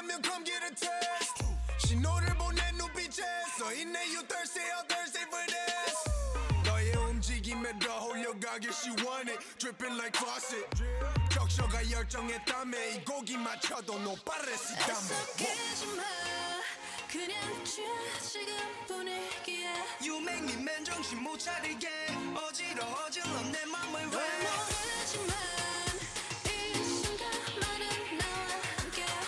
원하면 come get a test. 신호를 보낸 눈빛에 써있네 you thirsty, I'm thirsty for this. 너의 움직임에 더 홀려가길 she want it, dripping like faucet. 적셔가 열정했다며 이 고기 맞춰도 no parecitame. 애석해지마 그냥 지금 분위기에 You make me 맨정신 못 차리게 어지러워질러 내 맘을 왜 모르지만 이 순간만은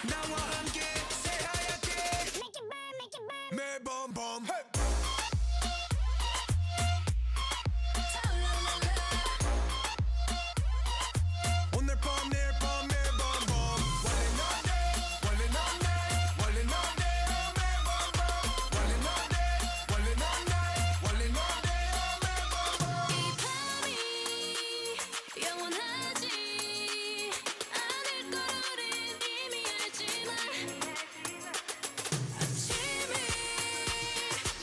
나와 함께 새하얗게 매번 범 오늘 밤 내일 밤 매번 범 원래 넌내 매번 범 원래 넌내 매번 범 이 밤이 영원하지 않을 걸 우린 이미 알지만 아침이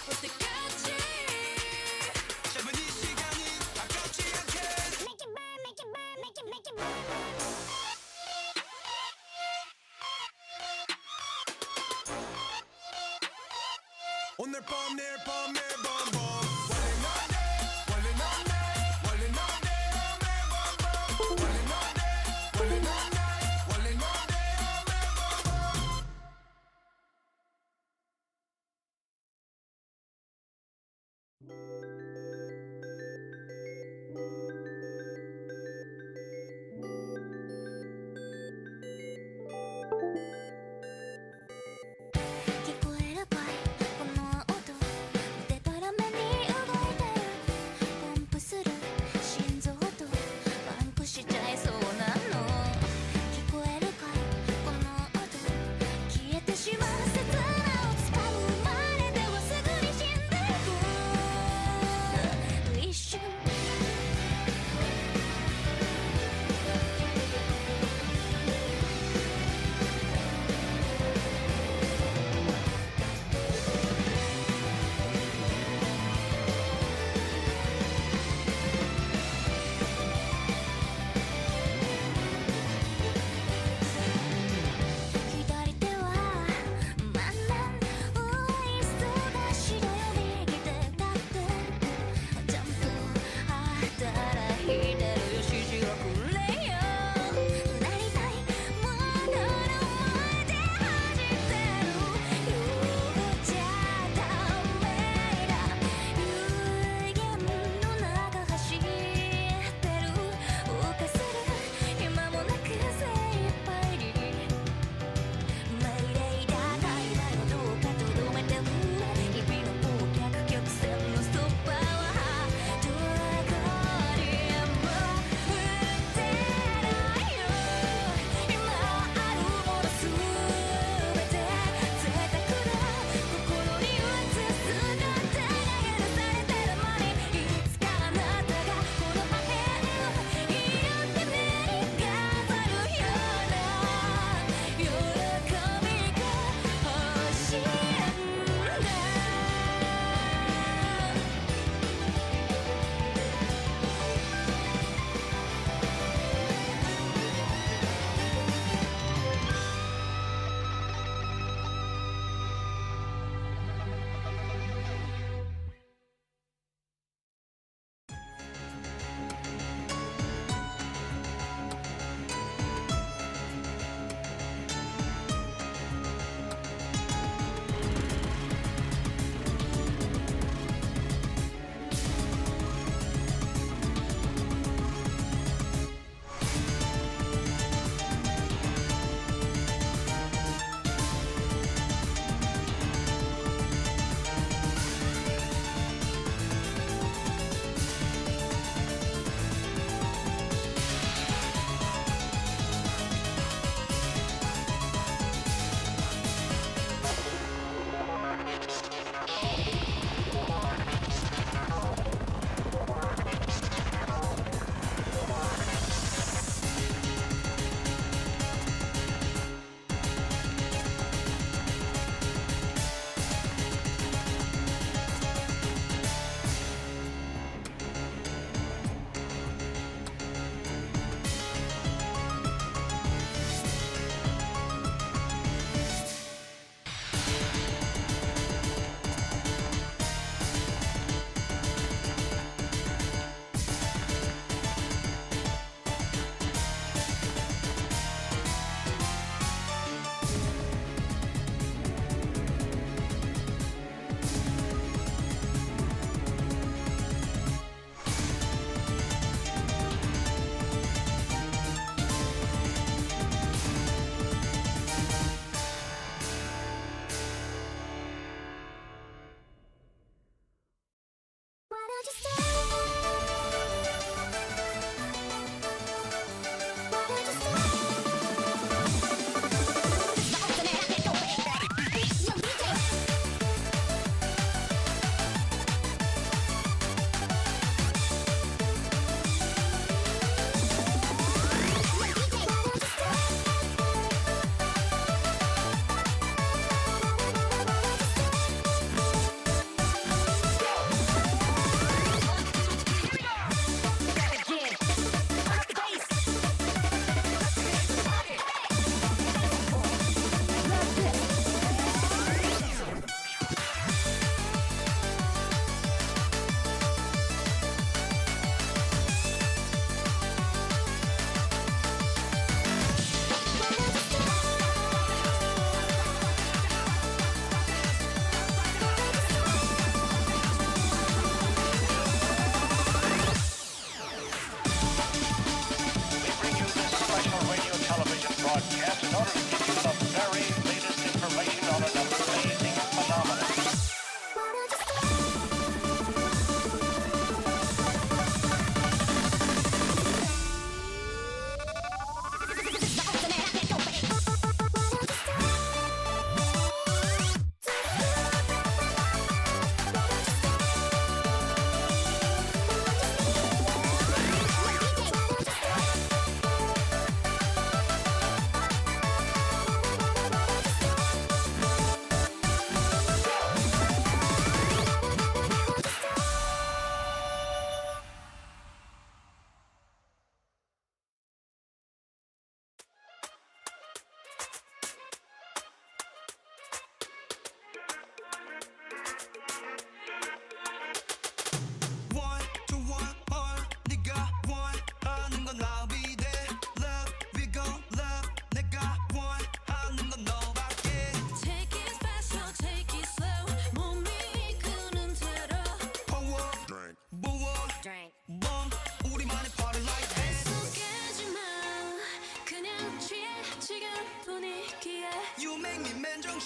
올 때까지 짧은 이 시간이 아깝지 않게 오늘 밤 내일 밤 매번 범 원래 넌내 매번 범 원래 넌내 매번 범聞こえるかいこの音腕から目に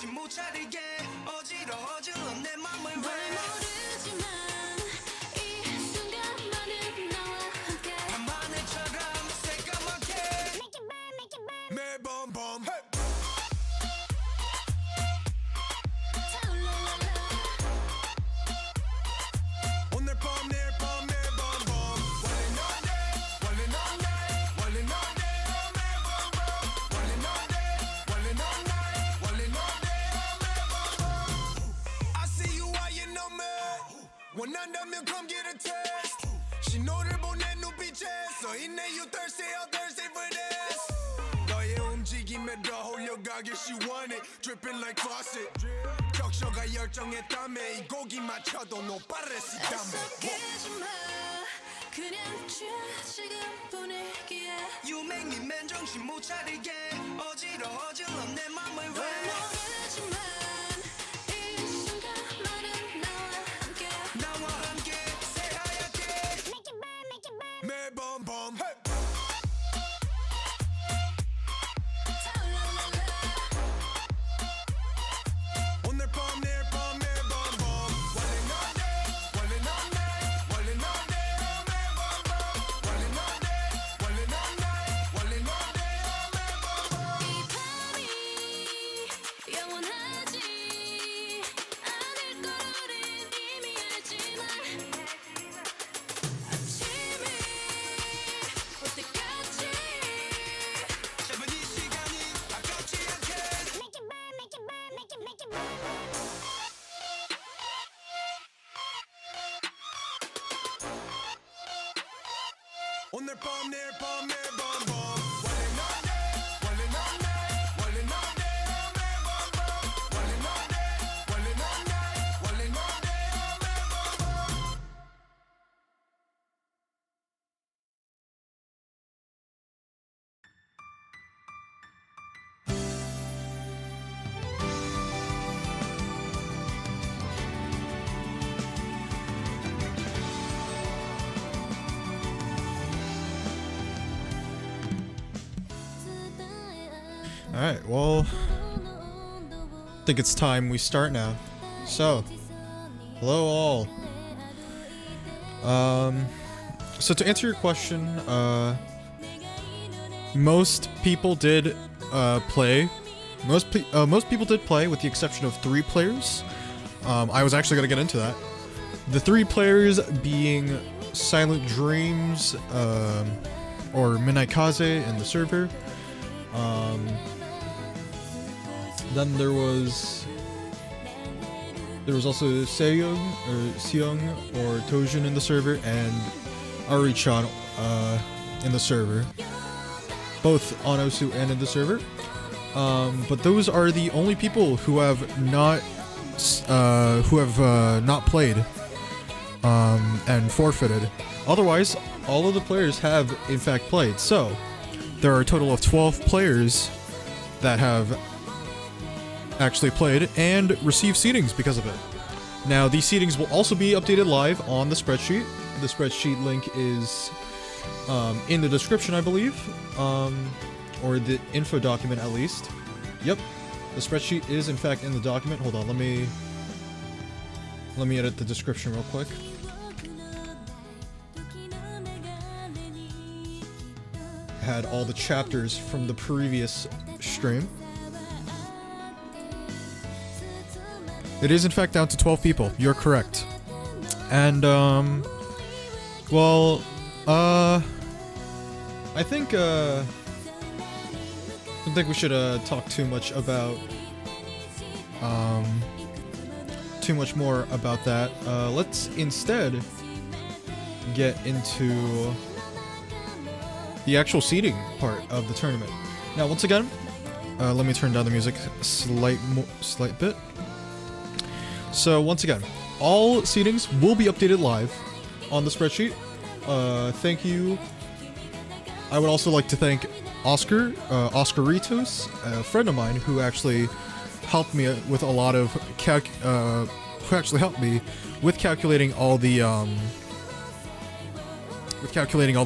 정신 못 차리게 어지러워질러 내 맘을 널 왜 모르지만 이 순간만은 나와 함께 밤하늘처럼 새까맣게 매번 밤 타올라라라 오늘 밤 내일 밤 매번 밤 원래 너네 원래 너네 원래 너네 매번 밤 원래 너네 원래 너네 원래 너네 매번 밤 I see you eyeing on me 원한다면 come get a taste 신호를 보내 눈빛에 써있네 you thirsty I'm thirsty for this 너의 움직임에 더 홀려가길 she want it dripping like faucet 적셔가 열정에 땀에 이 고기 맞춰도 no pares y dame 애석해지마 그냥 취해 지금 분위기에 You make me 맨 정신 못 차리게 어지러워질러 내 맘을 널 왜 모르지만 이 순간만은 나와 함께 나와 함께 새하얗게 매번 밤 타올라라라 오늘 밤 내일 밤 매번 밤 원래 너네 원래 너네 원래 너네 매번 밤 원래 너네 원래 너네 원래 너네 매번 밤 이 밤이 영원하지 않을 걸 우린 이미 알지만 아침이 올 때까지 짧은 이 시간이 아깝지 않게 오늘 밤 내일 밤 매번 밤 원래 너네 원래 너네 원래 너네 매번 밤 원래 너네 원래 너네 원래 너네 매번 밤 Alright, well, I think it's time we start now. So, hello all. So to answer your question, most people did play. Most people did play, with the exception of 3 players. I was actually gonna get into that. The 3 players being Silent Dreams, or Midnight Kaze in the server. Then there was also Seyoung or Tojun in the server, and Ari-chan in the server, both on Osu and in the server. But those are the only people who have not played and forfeited. Otherwise, all of the players have in fact played. So there are a total of 12 players that have actually played and received seedings because of it. Now, these seedings will also be updated live on the spreadsheet. The spreadsheet link is in the description, I believe, or the info document at least. Yep, the spreadsheet is in fact in the document. Hold on, let me edit the description real quick. I had all the chapters from the previous stream. It is in fact down to 12 people. You're correct. And well, I don't think we should talk too much about too much more about that. Let's instead get into the actual seeding part of the tournament. Now, once again, let me turn down the music a slight bit. So once again, all seedings will be updated live on the spreadsheet. Thank you. I would also like to thank Oscaritos, a friend of mine who actually helped me with a lot of who actually helped me with calculating all the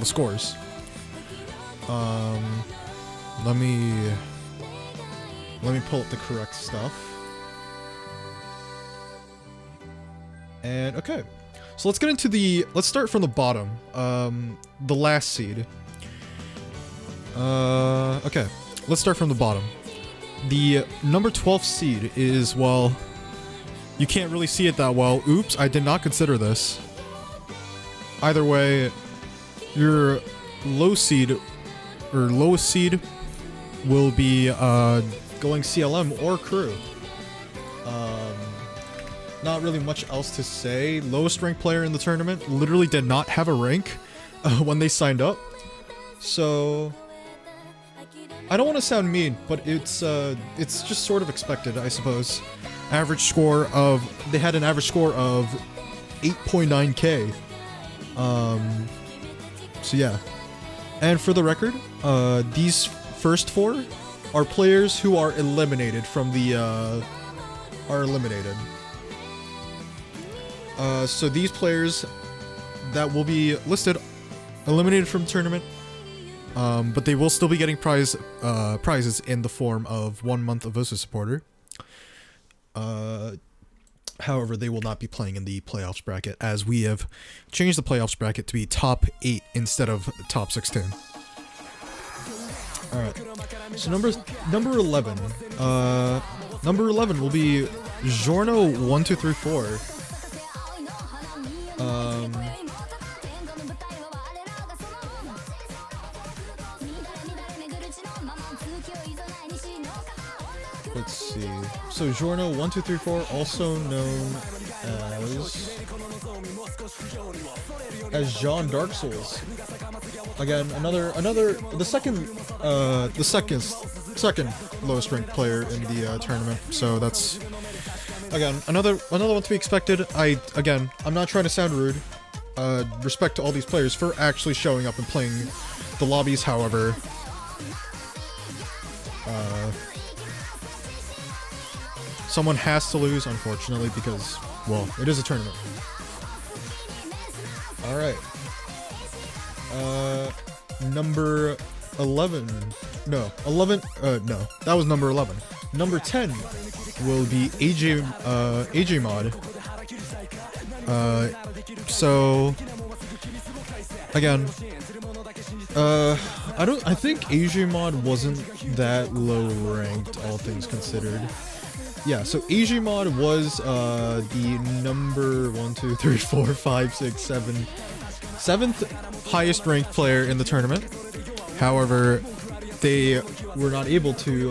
scores. Let me pull up the correct stuff. And okay, so let's get into let's start from the bottom, the last seed. Okay, let's start from the bottom. The number 12 seed is, well, you can't really see it that well. Oops, I did not consider this. Either way, your low seed, or lowest seed, will be going CLM or crew. Not really much else to say. Lowest ranked player in the tournament literally did not have a rank when they signed up. So I don't want to sound mean, but it's just sort of expected, I suppose. Average score of, they had an average score of 8.9k. So yeah. And for the record, these first four are players who are eliminated from the so these players that will be listed eliminated from the tournament, but they will still be getting prizes in the form of 1 month of Osu supporter. However, they will not be playing in the playoffs bracket, as we have changed the playoffs bracket to be top 8 instead of top 16. All right. So number 11. Number 11 will be Giorno1234. Let's see. So Giorno1234, also known as Jean Dark Souls. Again, the second lowest ranked player in the tournament. So that's, again, another one to be expected. I'm not trying to sound rude. Respect to all these players for actually showing up and playing the lobbies. However, someone has to lose, unfortunately, because, well, it is a tournament. All right. Number 11. No, 11. No, that was number 11. Number 10 will be AJ Mod. So again, I think AJ Mod wasn't that low ranked, all things considered. Yeah, so AJ Mod was the number 7th highest ranked player in the tournament. However, they were not able to.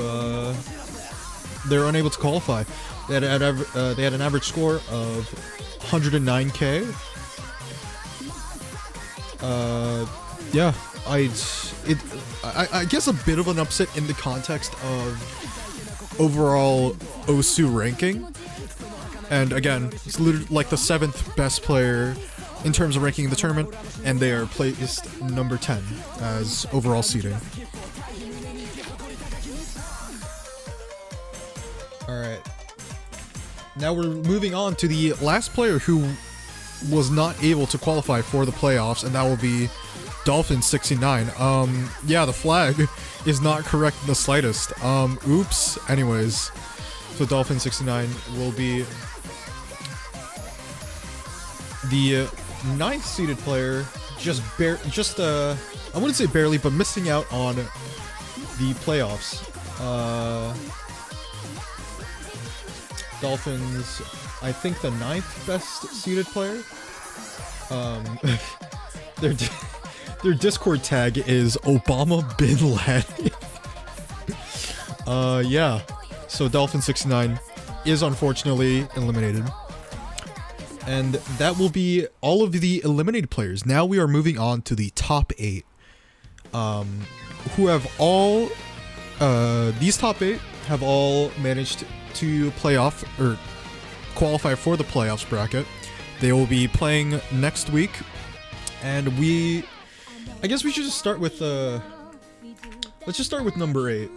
They were unable to qualify. They had an average score of 109k. Yeah, I guess a bit of an upset in the context of overall Osu ranking. And again, it's literally like the 7th best player in terms of ranking in the tournament, and they are placed number 10 as overall seeding. Alright. Now we're moving on to the last player who was not able to qualify for the playoffs, and that will be Dolphin69. Yeah, the flag is not correct in the slightest. Oops. Anyways, so Dolphin69 will be the 9th seeded player, I wouldn't say barely, but missing out on the playoffs. Dolphins, I think the 9th best seeded player. Their Discord tag is Obama Bin Laden. Yeah. So Dolphin69 is unfortunately eliminated. And that will be all of the eliminated players. Now we are moving on to the top 8. Who have all... these top 8 have all managed to play off, or qualify for the playoffs bracket. They will be playing next week. And I guess we should just start with... let's just start with number 8.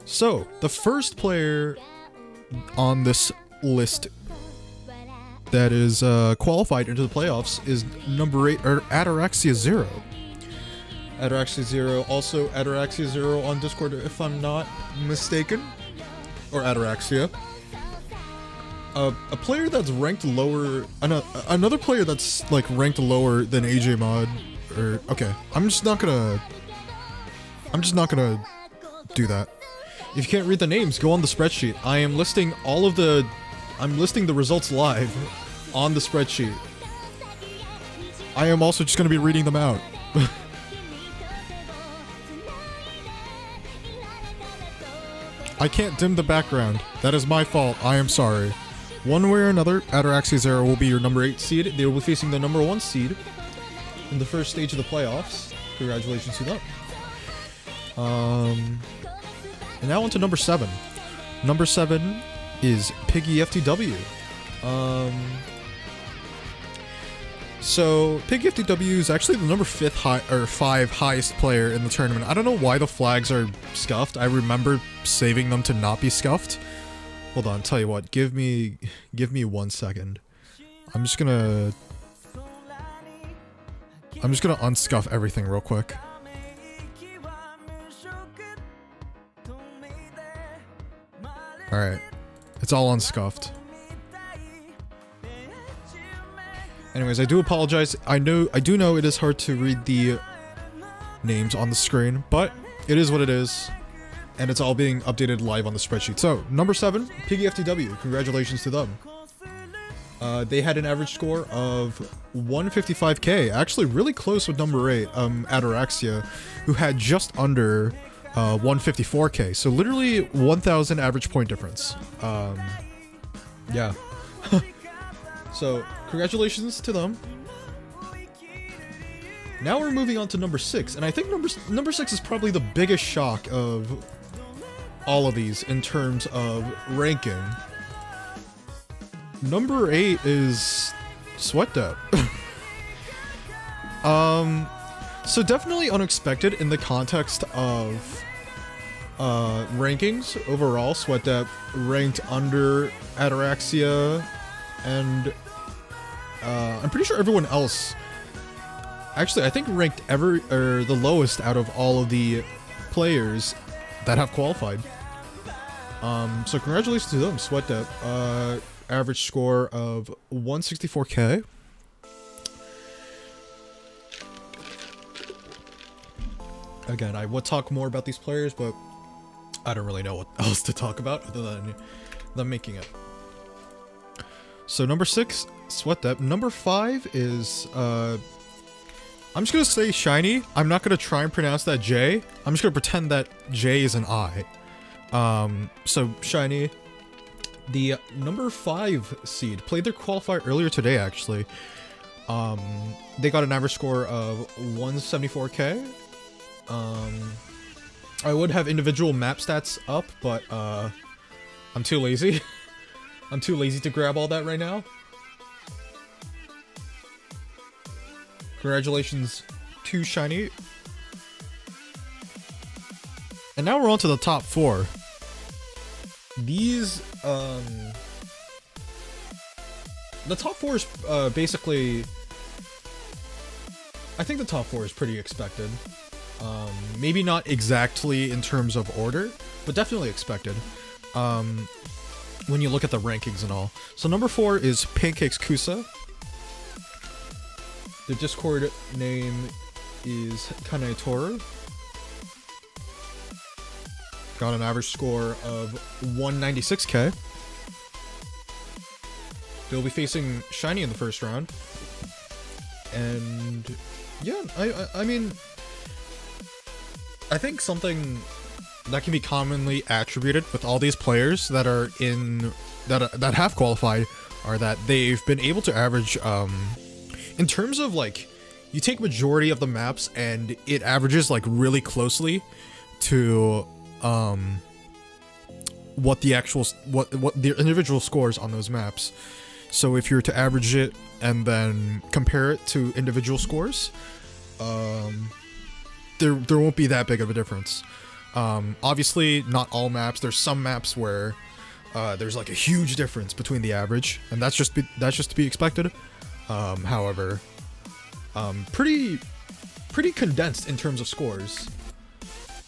So, the first player on this list that is qualified into the playoffs is number 8, or Ataraxia Zero. Ataraxia Zero, also Ataraxia Zero on Discord, if I'm not mistaken, or Ataraxia. a player that's ranked lower, another player that's like ranked lower than AJ Mod, or okay, I'm just not gonna do that. If you can't read the names, go on the spreadsheet. I'm listing the results live on the spreadsheet. I am also just gonna be reading them out. I can't dim the background. That is my fault. I am sorry. One way or another, Ataraxia Zero will be your number 8 seed. They will be facing the number 1 seed in the first stage of the playoffs. Congratulations to them. And now on to number 7. Number 7 is Piggy FTW. So Piggy FTW is actually the number 5 highest player in the tournament. I don't know why the flags are scuffed. I remember saving them to not be scuffed. Hold on, tell you what, give me 1 second. I'm just gonna unscuff everything real quick. Alright. It's all unscuffed. Anyways, I do apologize. I do know it is hard to read the names on the screen, but it is what it is. And it's all being updated live on the spreadsheet. So, number 7, Piggy FTW. Congratulations to them. They had an average score of 155k. Actually, really close with number 8, Ataraxia, who had just under 154k. So, literally 1,000 average point difference. Yeah. So, congratulations to them. Now we're moving on to number 6, and I think number 6 is probably the biggest shock of all of these in terms of ranking. Number 8 is Sweat Debt. So definitely unexpected in the context of rankings overall. Sweat Debt ranked under Ataraxia, and I'm pretty sure everyone else, actually I think ranked the lowest out of all of the players that have qualified. So congratulations to them, Sweat Debt. Average score of 164k. Again, I would talk more about these players, but I don't really know what else to talk about other than them making it. So number 6, Sweat Debt. Number 5 is I'm just gonna say Shiny. I'm not gonna try and pronounce that J. I'm just gonna pretend that J is an I. So Shiny, the number 5 seed, played their qualifier earlier today actually. They got an average score of 174k. I would have individual map stats up, but I'm too lazy. I'm too lazy to grab all that right now. Congratulations to Shiny. And now we're on to the top 4. These, the top 4 is basically, I think the top 4 is pretty expected. Maybe not exactly in terms of order, but definitely expected. When you look at the rankings and all. So number 4 is Pancakes Kusa. The Discord name is Kanetoru. Got an average score of 196k. They'll be facing Shiny in the first round. And yeah, I mean, I think something that can be commonly attributed with all these players that are that have qualified are that they've been able to average in terms of like, you take majority of the maps and it averages like really closely to what the actual what the individual scores on those maps. So if you're to average it and then compare it to individual scores, there won't be that big of a difference. Obviously not all maps. There's some maps where there's like a huge difference between the average, and that's just to be expected. However, pretty condensed in terms of scores.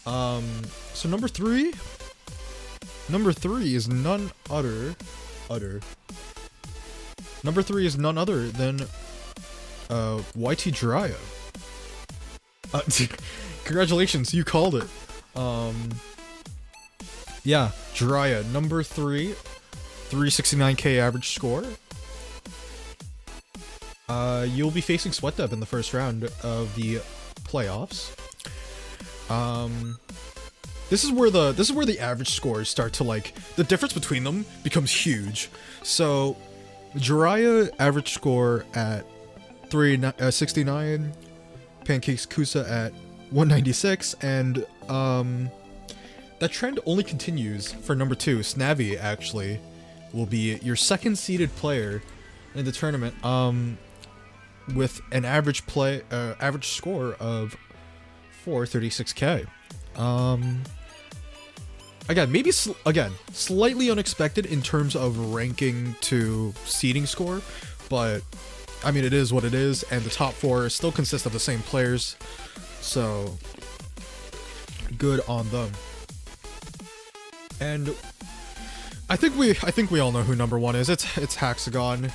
So number three is none other utter. Number 3 is none other than YT Jiraiya. Congratulations, you called it. Yeah, Jiraiya, number 3, 369k average score. You'll be facing SweatDev in the first round of the playoffs. This is where the average scores start to, like, the difference between them becomes huge. So, Jiraiya average score at 369, Pancakes Kusa at 196, and that trend only continues for number 2. Snavi actually will be your second seeded player in the tournament, with an average score of 436k. Again, maybe slightly unexpected in terms of ranking to seeding score, but I mean, it is what it is, and the top 4 still consist of the same players, so good on them. And I think we all know who number 1 is. It's Hexagon.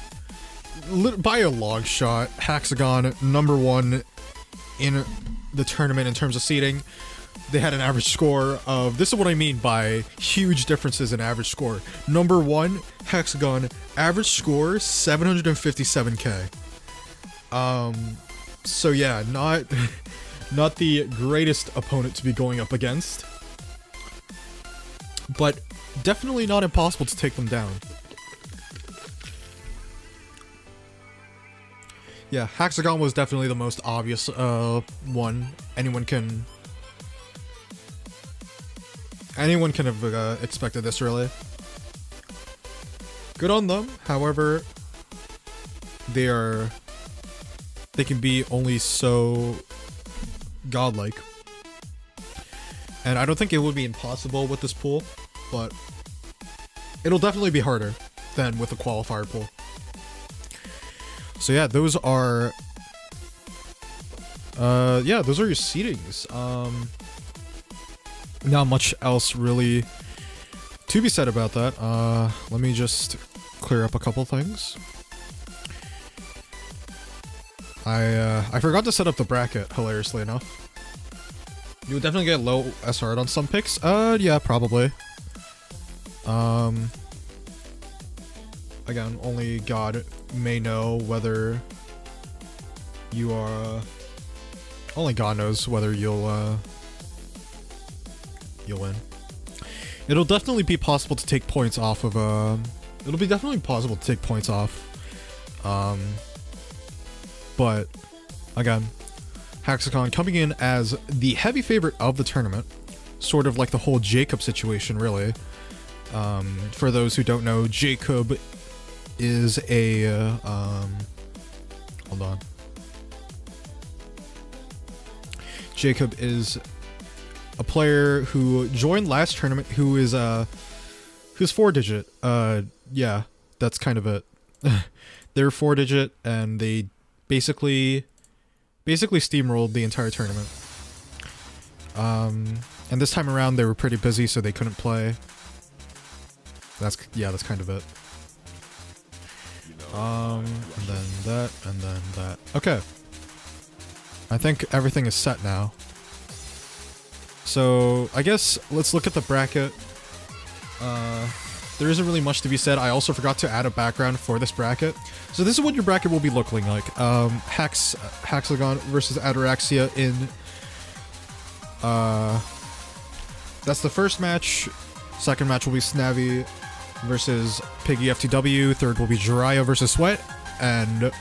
By a long shot, Hexagon number 1 in the tournament in terms of seeding. They had an average score of, this is what I mean by huge differences in average score. Number 1, Hexagon, average score 757k. So yeah, not the greatest opponent to be going up against, but definitely not impossible to take them down. Yeah, Hexagon was definitely the most obvious one. Anyone can have expected this, really. Good on them. However, they can be only so godlike. And I don't think it would be impossible with this pool, but it'll definitely be harder than with a qualifier pool. So yeah, those are your seedings. Not much else really to be said about that. Let me just clear up a couple things. I forgot to set up the bracket, hilariously enough. You would definitely get low SR on some picks. Yeah, probably. Again, only God may know whether you are... only God knows whether you'll win. It'll definitely be possible to take points off of, it'll be definitely possible to take points off. But, again, Hexagon coming in as the heavy favorite of the tournament. Sort of like the whole Jacob situation, really. For those who don't know, Jacob is a, hold on. Jacob is a player who joined last tournament who is, who's 4-digit. Yeah, that's kind of it. They're 4-digit, and they basically steamrolled the entire tournament. And this time around they were pretty busy, so they couldn't play. That's kind of it. And then that, and then that. Okay. I think everything is set now. So, I guess let's look at the bracket. There isn't really much to be said. I also forgot to add a background for this bracket. So this is what your bracket will be looking like. Hexagon versus Ataraxia in... that's the first match. Second match will be Snavi versus Piggy FTW. Third will be Jiraiya versus Sweat. And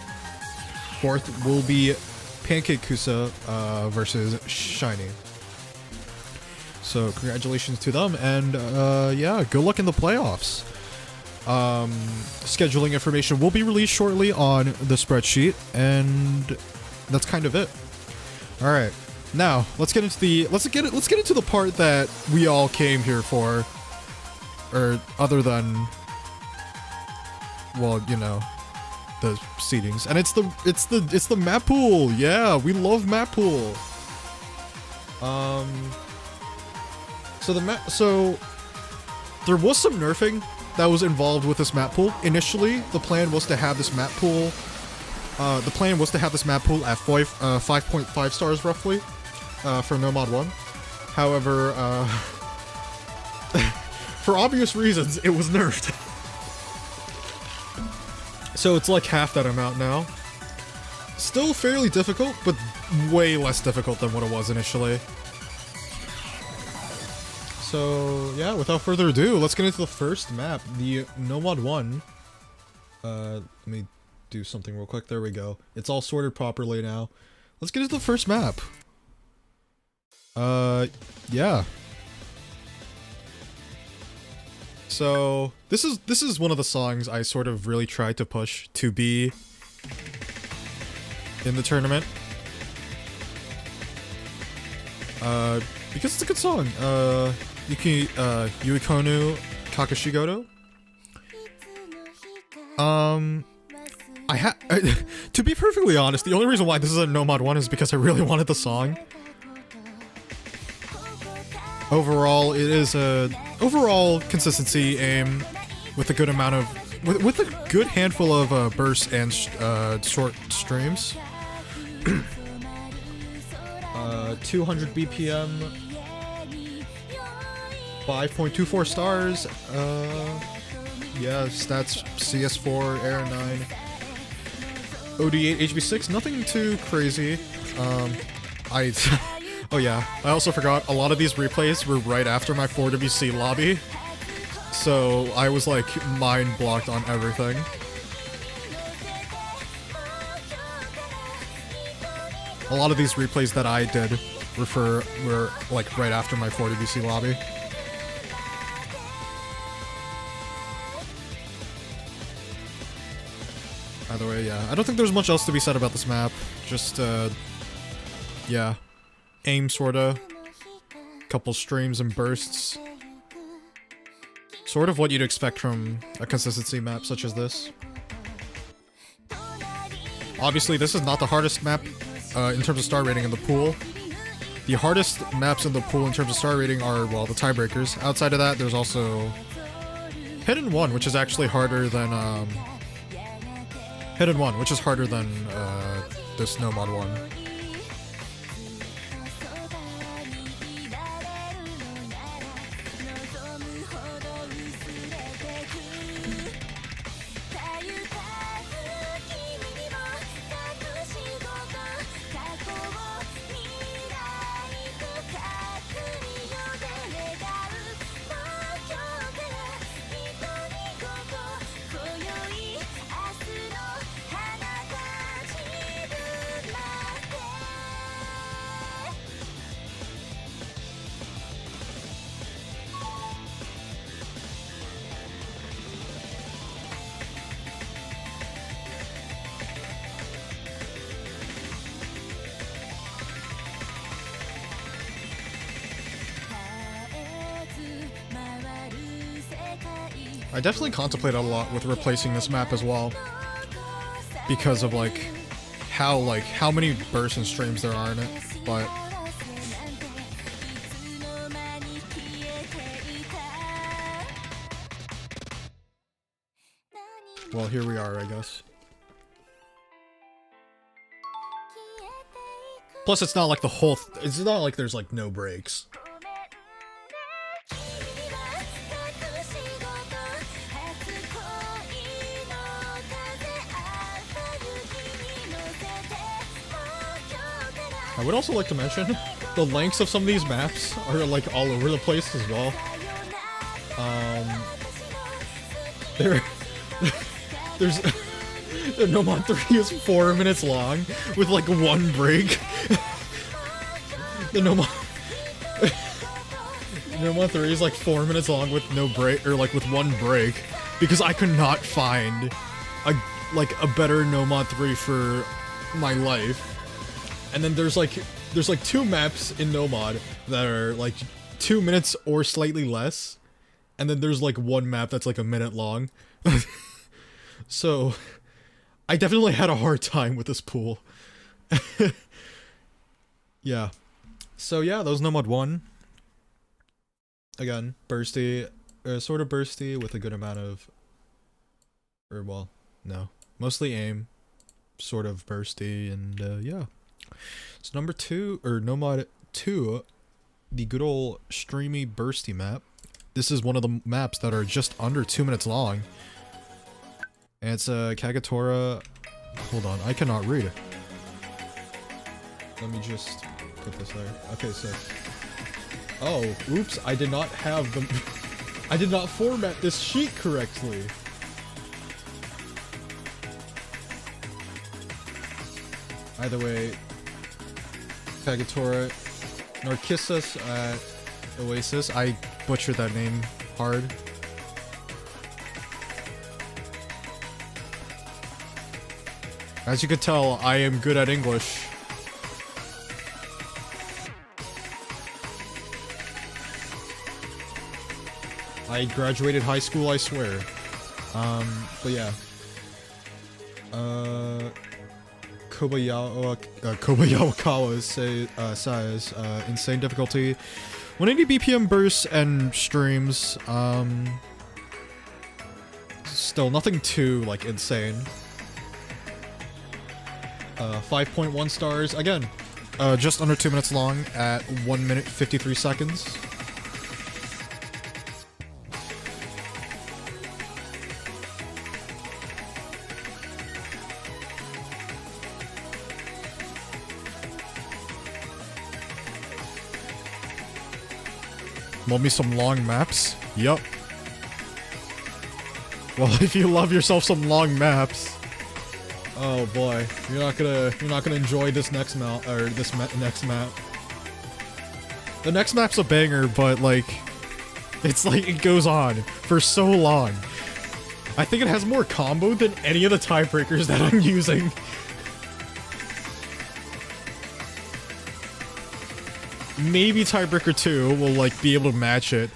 fourth will be Pancake Kusa versus Shiny. So congratulations to them, and yeah, good luck in the playoffs. Scheduling information will be released shortly on the spreadsheet, and that's kind of it. All right, now let's get into the part that we all came here for, or other than, well, you know, the seedings, and it's the Mappool. Yeah, we love Mappool. So there was some nerfing that was involved with this map pool. Initially, the plan was to have this map pool. The plan was to have this map pool at 5.5 stars roughly for No Mod 1. However, for obvious reasons, it was nerfed. So it's like half that amount now. Still fairly difficult, but way less difficult than what it was initially. So, yeah, without further ado, let's get into the first map, the No Mod 1. Let me do something real quick. There we go. It's all sorted properly now. Let's get into the first map. Yeah. So, this is one of the songs I sort of really tried to push to be in the tournament. Because it's a good song. Yuikonu Kakashigoto. To be perfectly honest, the only reason why this is a No Mod 1 is because I really wanted the song. Overall, it is a overall consistency aim with a good amount of with a good handful of bursts and short streams. 200 BPM, 5.24 stars. Yeah, stats CS4, Air 9, OD8, HB6. Nothing too crazy. Oh yeah, I also forgot, a lot of these replays were right after my 4WC lobby, so I was like mind blocked on everything. A lot of these replays that I did were like right after my 4WC lobby. Either way, yeah, I don't think there's much else to be said about this map. Just, yeah. Aim, sorta. Couple streams and bursts. Sort of what you'd expect from a consistency map such as this. Obviously, this is not the hardest map in terms of star rating in the pool. The hardest maps in the pool in terms of star rating are, well, the tiebreakers. Outside of that, there's also Hidden 1, which is actually harder than, Hidden 1, which is harder than, this No Mod 1. I definitely contemplated a lot with replacing this map as well, because of how many bursts and streams there are in it, but well, here we are, I guess. Plus, it's not like the whole it's not like there's like no breaks. I would also like to mention, the lengths of some of these maps are like all over the place as well. There's the No Mod 3 is 4 minutes long with like one break. The No Mod 3 is like 4 minutes long with no break, or like with one break, because I could not find a better No Mod 3 for my life. And then there's like 2 maps in No Mod that are like 2 minutes or slightly less, and then there's like one map that's like a minute long. So I definitely had a hard time with this pool. Yeah. So yeah, that was No Mod 1. Again, bursty. sort of bursty with a good amount of, or well, no, mostly aim, sort of bursty, and yeah. So number 2, or Nomad 2, the good old streamy bursty map. This is one of the maps that are just under 2 minutes long. And it's a Kagatora. Hold on, I cannot read it. Let me just put this there. Okay, so. Oh, oops, I did not have the. I did not format this sheet correctly. Either way, Kagatora, Narcissus at Oasis. I butchered that name hard. As you could tell, I am good at English. I graduated high school, I swear. But yeah. Kobayawakawa says, insane difficulty. 180 BPM bursts and streams. Still nothing too, like, insane. 5.1 stars. Again, just under 2 minutes long at 1 minute 53 seconds. Love me some long maps? Yup. Well, if you love yourself some long maps, oh boy, you're not gonna enjoy this next map, or this next map. The next map's a banger, but like, it's like it goes on for so long. I think it has more combo than any of the tiebreakers that I'm using. Maybe tiebreaker 2 will like be able to match it,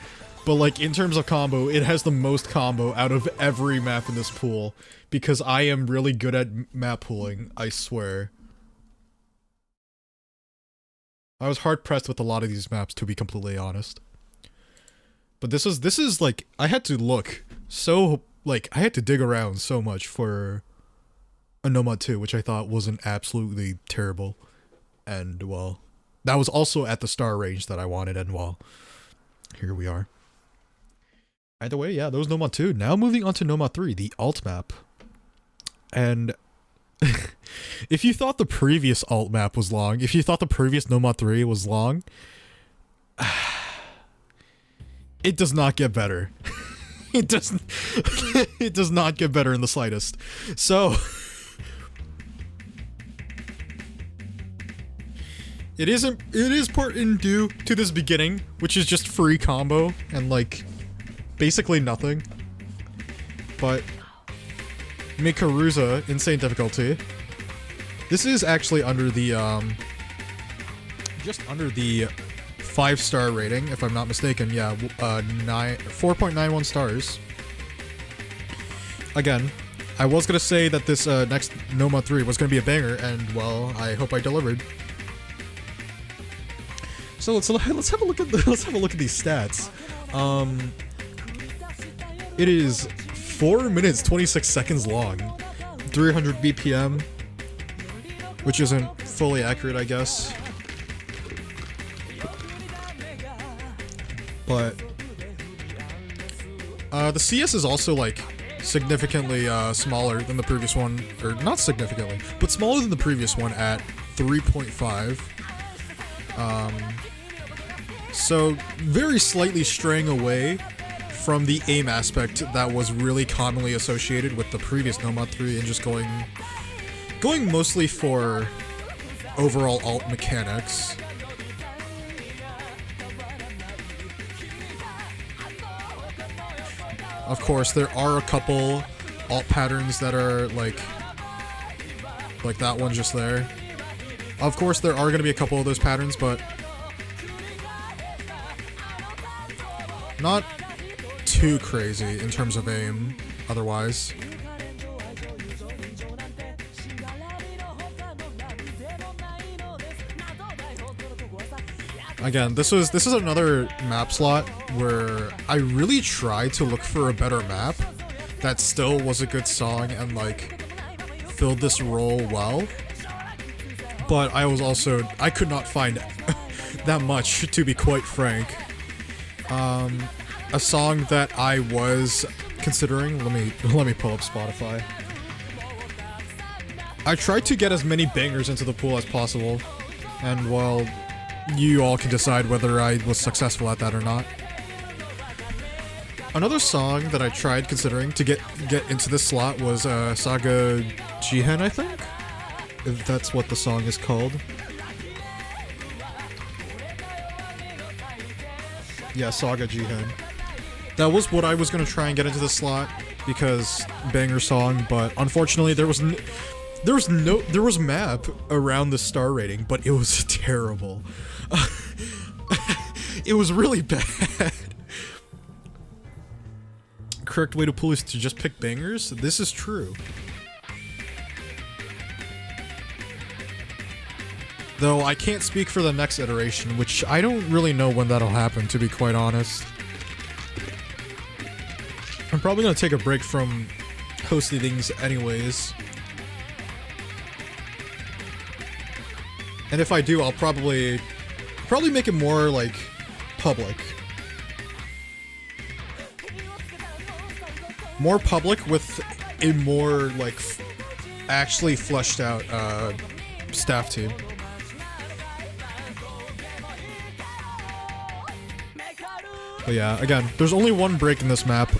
but like in terms of combo, it has the most combo out of every map in this pool, because I am really good at map pooling, I swear. I was hard pressed with a lot of these maps, to be completely honest. But this is like, I had to look so, like, I had to dig around so much for a Nomad 2, which I thought wasn't absolutely terrible. And well, that was also at the star range that I wanted, and well, here we are. Either way, yeah, that was Nomad 2. Now moving on to Nomad 3, the alt map. And if you thought the previous alt map was long, if you thought the previous Nomad 3 was long, it does not get better. It does not get better in the slightest. So it is part in due to this beginning, which is just free combo and like basically nothing. But Mikaruza, insane difficulty. This is actually under the just under the 5-star rating, if I'm not mistaken. Yeah, 4.91 stars. Again, I was gonna say that this next Nomad 3 was gonna be a banger, and well, I hope I delivered. So let's have a look at these stats. It is 4 minutes 26 seconds long, 300 BPM, which isn't fully accurate, I guess. But the CS is also like significantly smaller than the previous one, or not significantly, but smaller than the previous one at 3.5. So very slightly straying away from the aim aspect that was really commonly associated with the previous Nomad 3, and just going mostly for overall alt mechanics. Of course, there are a couple alt patterns that are like that one just there. Of course, there are going to be a couple of those patterns, but not too crazy in terms of aim otherwise. Again, this is another map slot where I really tried to look for a better map that still was a good song and like filled this role well. But I could not find that much, to be quite frank. A song that I was considering, let me pull up Spotify. I tried to get as many bangers into the pool as possible, and well, you all can decide whether I was successful at that or not. Another song that I tried considering to get into this slot was Saga Jihen, I think? If that's what the song is called. Yeah, Saga Jihen. That was what I was gonna try and get into the slot because banger song, but unfortunately there was map around the star rating, but it was terrible. It was really bad. Correct way to pull is to just pick bangers. This is true. Though I can't speak for the next iteration, which I don't really know when that'll happen, to be quite honest. I'm probably gonna take a break from hosting things anyways. And if I do, I'll probably make it more, like, public. More public with a more, like, actually fleshed out, staff team. But yeah, again, there's only one break in this map,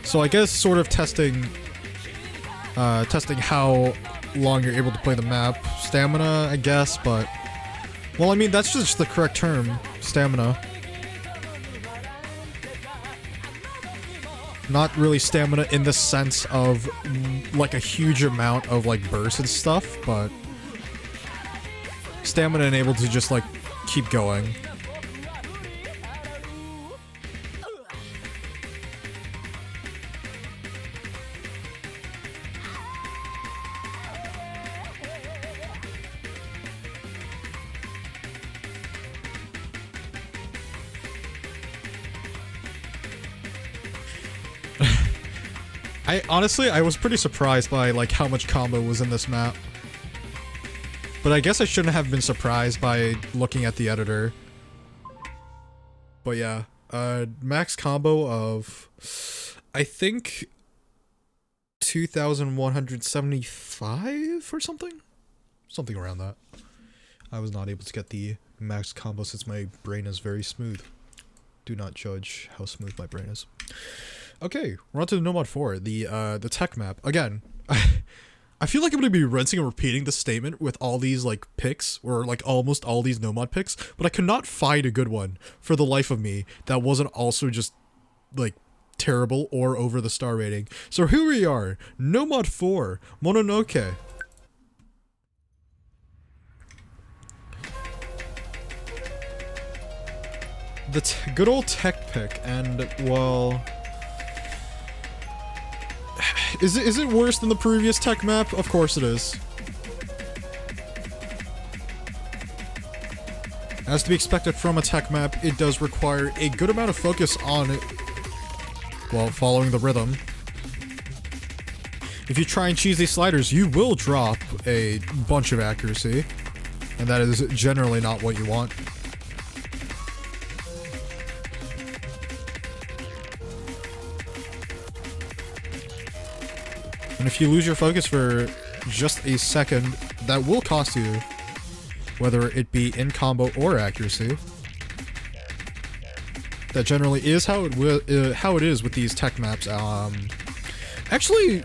so I guess sort of testing how long you're able to play the map. Stamina, I guess, but... Well, I mean, that's just the correct term. Stamina. Not really stamina in the sense of, like, a huge amount of, like, bursts and stuff, but... Stamina and able to just, like, keep going. Honestly, I was pretty surprised by, like, how much combo was in this map. But I guess I shouldn't have been surprised by looking at the editor. But yeah, max combo of, I think, 2,175 or something? Something around that. I was not able to get the max combo since my brain is very smooth. Do not judge how smooth my brain is. Okay, we're on to the Nomad 4, the tech map. Again, I feel like I'm gonna be rinsing and repeating this statement with all these, like, picks, or, like, almost all these Nomad picks, but I could not find a good one, for the life of me, that wasn't also just, like, terrible or over the star rating. So here we are, Nomad 4, Mononoke. The good old tech pick, and, well... Is it worse than the previous tech map? Of course it is. As to be expected from a tech map, it does require a good amount of focus on it, well, following the rhythm. If you try and cheese these sliders, you will drop a bunch of accuracy, and that is generally not what you want. And if you lose your focus for just a second, that will cost you, whether it be in combo or accuracy. That generally is how it is with these tech maps. Actually,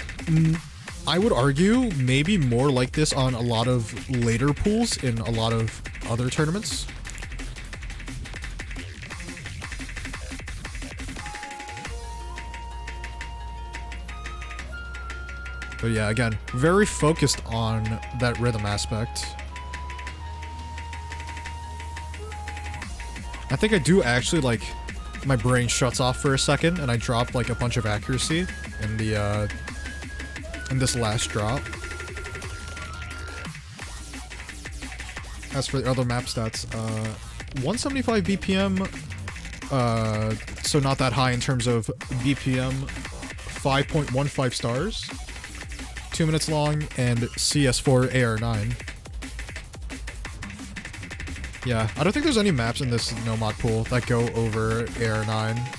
I would argue maybe more like this on a lot of later pools in a lot of other tournaments. But yeah, again, very focused on that rhythm aspect. I think I do actually, like, my brain shuts off for a second and I drop, like, a bunch of accuracy in the, in this last drop. As for the other map stats, 175 BPM, so not that high in terms of BPM, 5.15 stars, 2 minutes long, and CS4 AR9. Yeah, I don't think there's any maps in this no mod pool that go over AR9.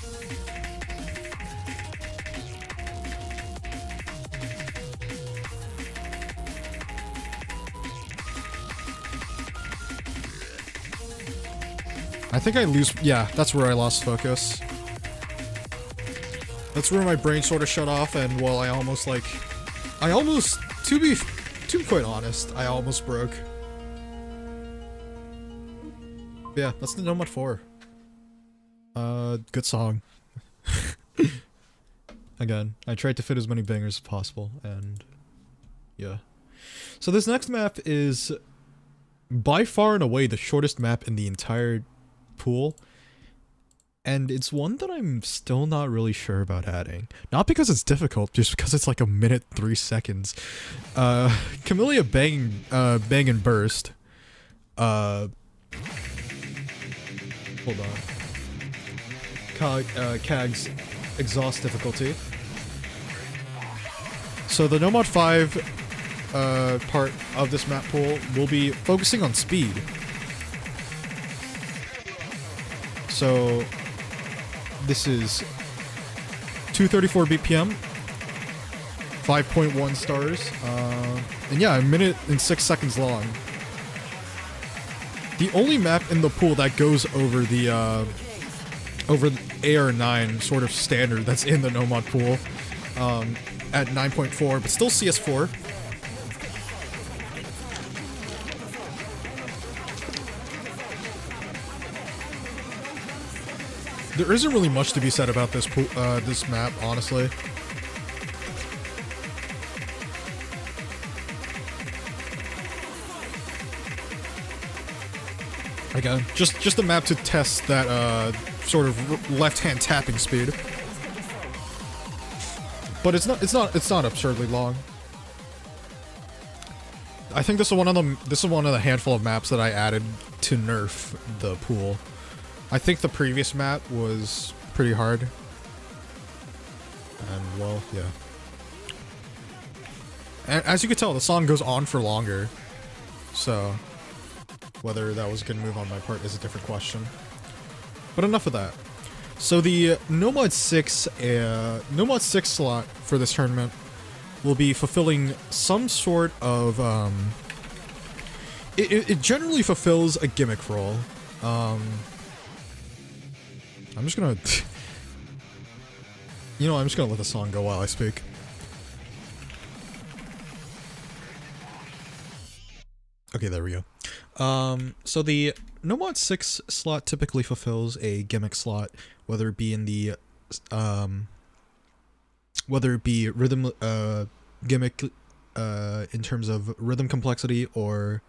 I think I lose, yeah, that's where I lost focus. That's where my brain sort of shut off, and well, to be quite honest, I almost broke. Yeah, that's the Nomad 4. Good song. Again, I tried to fit as many bangers as possible, and yeah. So this next map is by far and away the shortest map in the entire pool, and it's one that I'm still not really sure about adding. Not because it's difficult, just because it's like a minute 3 seconds. Camellia Bang and Burst. Hold on. CAG's exhaust difficulty. So the Nomad 5 part of this map pool will be focusing on speed. So this is 234 BPM, 5.1 stars, and yeah, a minute and 6 seconds long. The only map in the pool that goes over the AR9 sort of standard that's in the Nomad pool at 9.4, but still CS4. There isn't really much to be said about this this map, honestly. Again, just a map to test that sort of left-hand tapping speed. But it's not absurdly long. I think this is one of the handful of maps that I added to nerf the pool. I think the previous map was pretty hard. And, well, yeah. And as you can tell, the song goes on for longer. So, whether that was a good move on my part is a different question. But enough of that. So the Nomad 6 slot for this tournament will be fulfilling some sort of, it generally fulfills a gimmick role. I'm just gonna... You know, I'm just gonna let the song go while I speak. Okay, there we go. So the Nomad 6 slot typically fulfills a gimmick slot, whether it be in the, whether it be rhythm, gimmick, in terms of rhythm complexity, or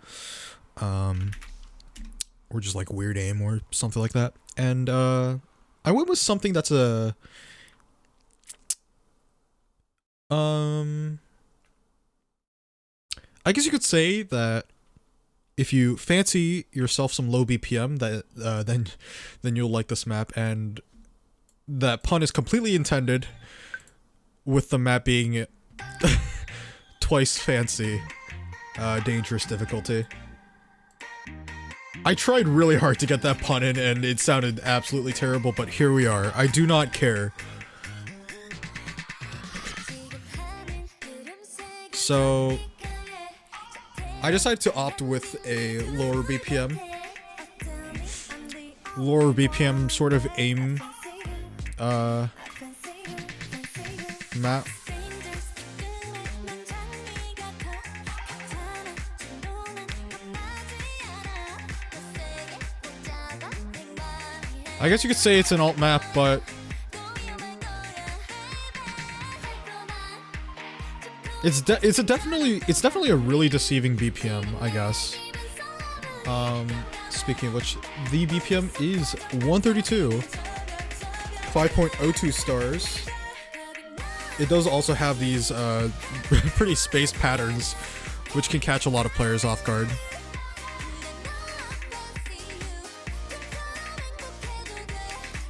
just like weird aim or something like that. And, I went with something that's a, I guess you could say that if you fancy yourself some low BPM, that then you'll like this map, and that pun is completely intended, with the map being twice fancy, dangerous difficulty. I tried really hard to get that pun in, and it sounded absolutely terrible, but here we are. I do not care. So I decided to opt with a lower BPM sort of aim map. I guess you could say it's an alt map, but it's definitely a really deceiving BPM, I guess. Speaking of which, the BPM is 132, 5.02 stars. It does also have these pretty spaced patterns, which can catch a lot of players off guard.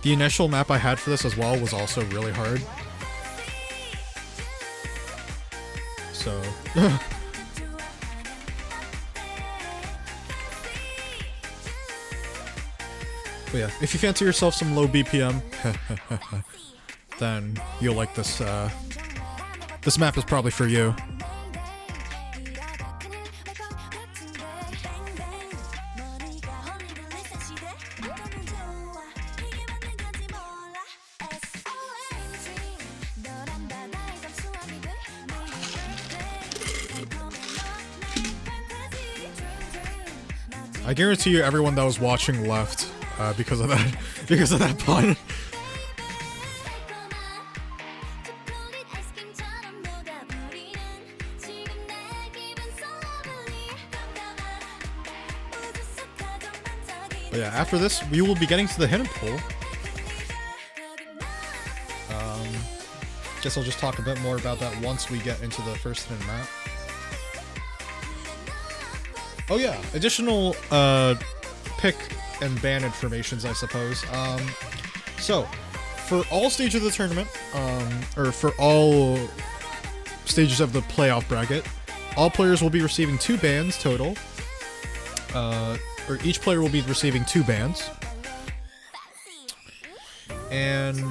The initial map I had for this as well was also really hard. So... But yeah, if you fancy yourself some low BPM, then you'll like this, this map is probably for you. I guarantee you everyone that was watching left because of that pun. But yeah, after this, we will be getting to the hidden pool. Guess I'll just talk a bit more about that once we get into the first hidden map. Oh yeah, additional pick and ban informations, I suppose. So, for all stages of the tournament, or for all stages of the playoff bracket, all players will be receiving 2 bans total. Or each player will be receiving 2 bans. And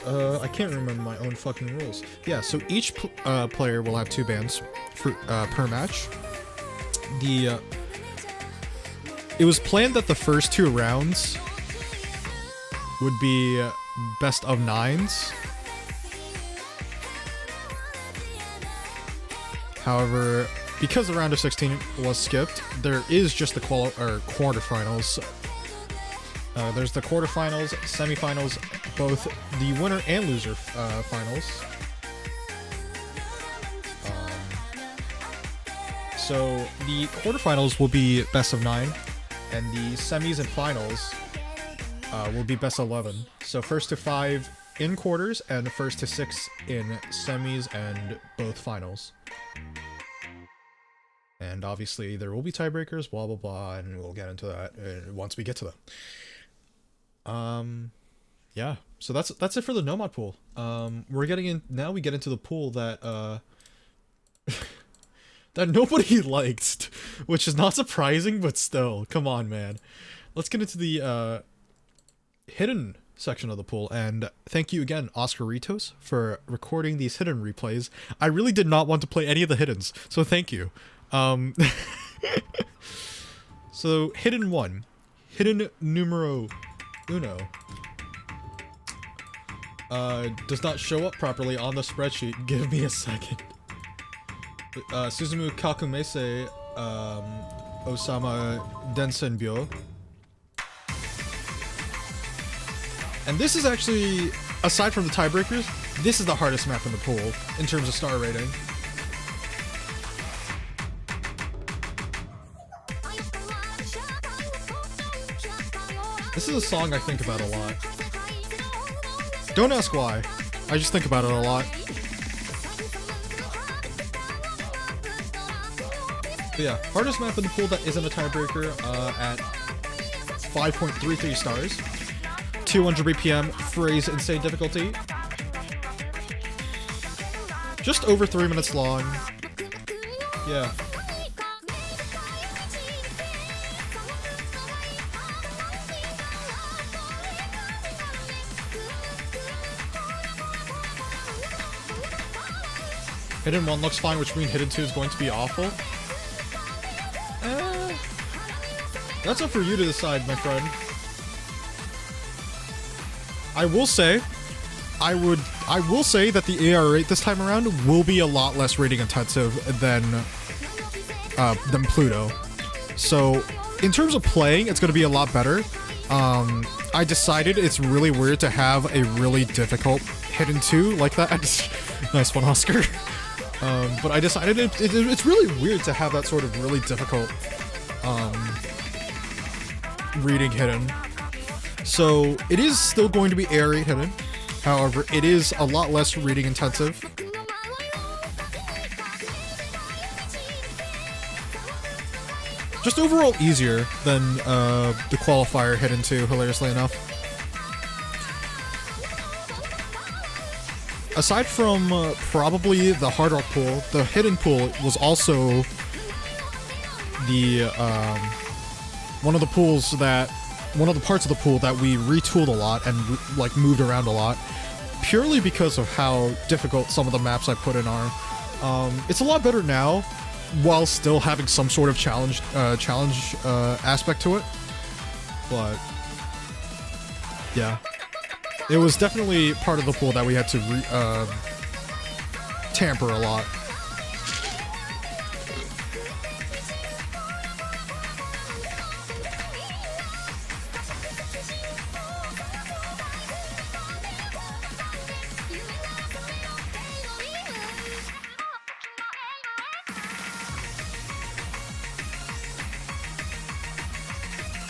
I can't remember my own fucking rules. Yeah, so each player will have 2 bans for per match. It was planned that the first 2 rounds would be best of 9s. However, because the round of 16 was skipped, there is just the quarterfinals. There's the quarterfinals, semifinals, both the winner and loser finals. So the quarterfinals will be best of 9, and the semis and finals will be best of 11. So first to 5 in quarters, and first to 6 in semis and both finals. And obviously there will be tiebreakers, blah blah blah, and we'll get into that once we get to them. Yeah. So that's it for the Nomad pool. We're getting in now. We get into the pool that that nobody liked, which is not surprising, but still, come on, man. Let's get into the hidden section of the pool, and thank you again, Oscaritos, for recording these hidden replays. I really did not want to play any of the hiddens, so thank you. So hidden 1, hidden numero uno, does not show up properly on the spreadsheet. Give me a second. Suzumu Kakumese, Osama Densenbyo. And this is actually, aside from the tiebreakers, this is the hardest map in the pool in terms of star rating. This is a song I think about a lot. Don't ask why. I just think about it a lot. But yeah, hardest map in the pool that isn't a tiebreaker at 5.33 stars. 200 BPM, phrase insane difficulty. Just over 3 minutes long. Yeah. Hidden 1 looks fine, which means Hidden 2 is going to be awful. That's up for you to decide, my friend. I will say that the AR rate this time around will be a lot less rating intensive than Pluto. So, in terms of playing, it's going to be a lot better. I decided it's really weird to have a really difficult Hidden 2 like that. Nice one, Oscar. But I decided it's really weird to have that sort of really difficult reading Hidden. So it is still going to be AR rate Hidden. However, it is a lot less reading intensive. Just overall easier than the qualifier Hidden 2, hilariously enough. aside from probably the Hard Rock pool, the Hidden pool was also the one of the parts of the pool that we retooled a lot and like moved around a lot, purely because of how difficult some of the maps I put in are. It's a lot better now, while still having some sort of challenge aspect to it. But yeah, it was definitely part of the pool that we had to tamper a lot.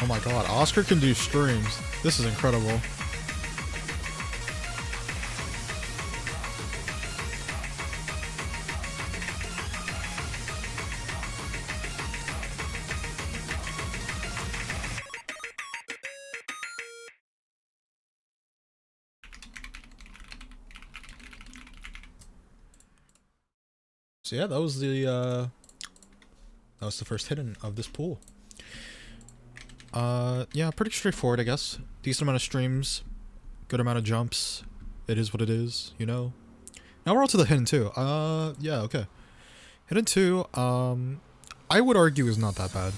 Oh my god, Oscar can do streams. This is incredible. So yeah, that was the first hidden of this pool. Yeah, pretty straightforward, I guess. Decent amount of streams, good amount of jumps. It is what it is, you know. Now we're on to the hidden 2. Yeah, okay. Hidden 2, I would argue is not that bad.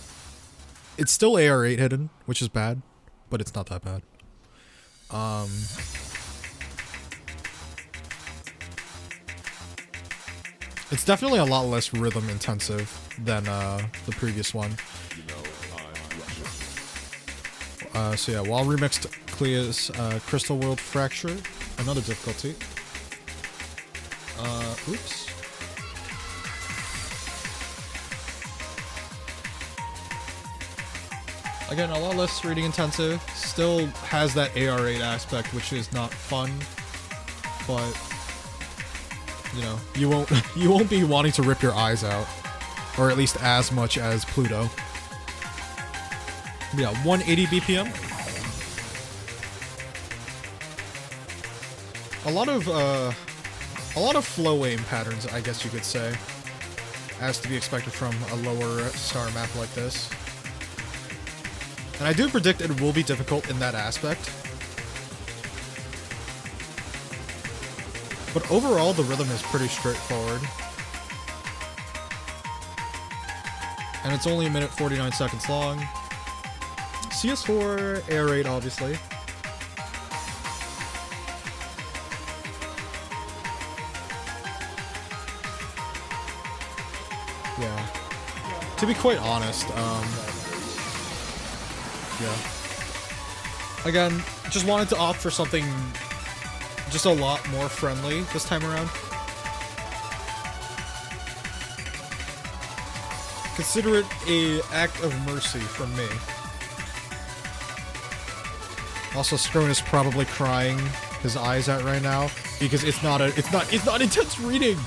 It's still AR8 hidden, which is bad, but it's not that bad. It's definitely a lot less rhythm intensive than the previous one. So yeah, while remixed Clea's Crystal World Fracture, another difficulty. Oops. Again, a lot less reading intensive. Still has that AR8 aspect, which is not fun, but you know, you won't be wanting to rip your eyes out, or at least as much as Pluto. Yeah, 180 BPM. A lot of flow aim patterns, I guess you could say, as to be expected from a lower star map like this. And I do predict it will be difficult in that aspect. But overall, the rhythm is pretty straightforward. And it's only 1 minute 49 seconds long. CS4, AR8, obviously. Yeah. To be quite honest, yeah. Again, just wanted to opt for something just a lot more friendly this time around. Consider it an act of mercy from me. Also, Scrone is probably crying his eyes out right now because it's not intense reading.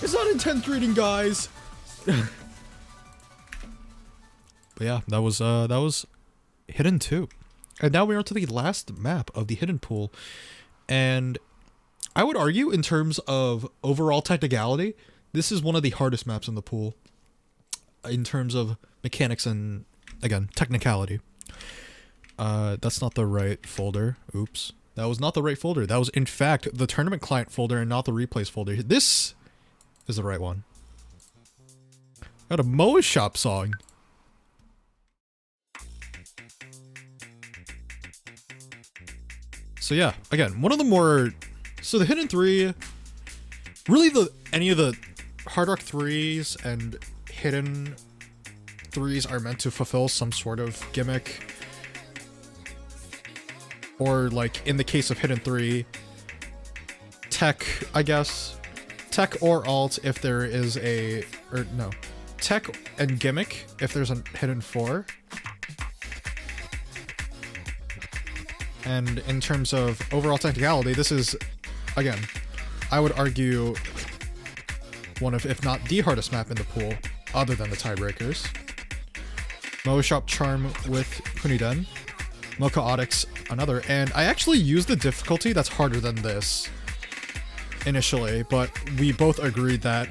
It's not intense reading, guys. But yeah, that was Hidden 2. And now we are to the last map of the Hidden Pool. And I would argue, in terms of overall technicality, this is one of the hardest maps in the pool. In terms of mechanics and, again, technicality. That's not the right folder. Oops. That was not the right folder. That was, in fact, the tournament client folder and not the replays folder. This is the right one. Got a Moa Shop song. So yeah, again, one of the more... So the Hidden 3... Really, any of the Hard Rock 3s and Hidden 3s are meant to fulfill some sort of gimmick. Or, like, in the case of Hidden 3, tech, I guess. Tech or alt if there is a... Or, no. Tech and gimmick if there's a Hidden 4. And in terms of overall technicality, this is, again, I would argue one of, if not the hardest map in the pool, other than the tiebreakers. Moa Shop Charm with Kuniden. Mocha Onyx, another. And I actually used the difficulty that's harder than this initially, but we both agreed that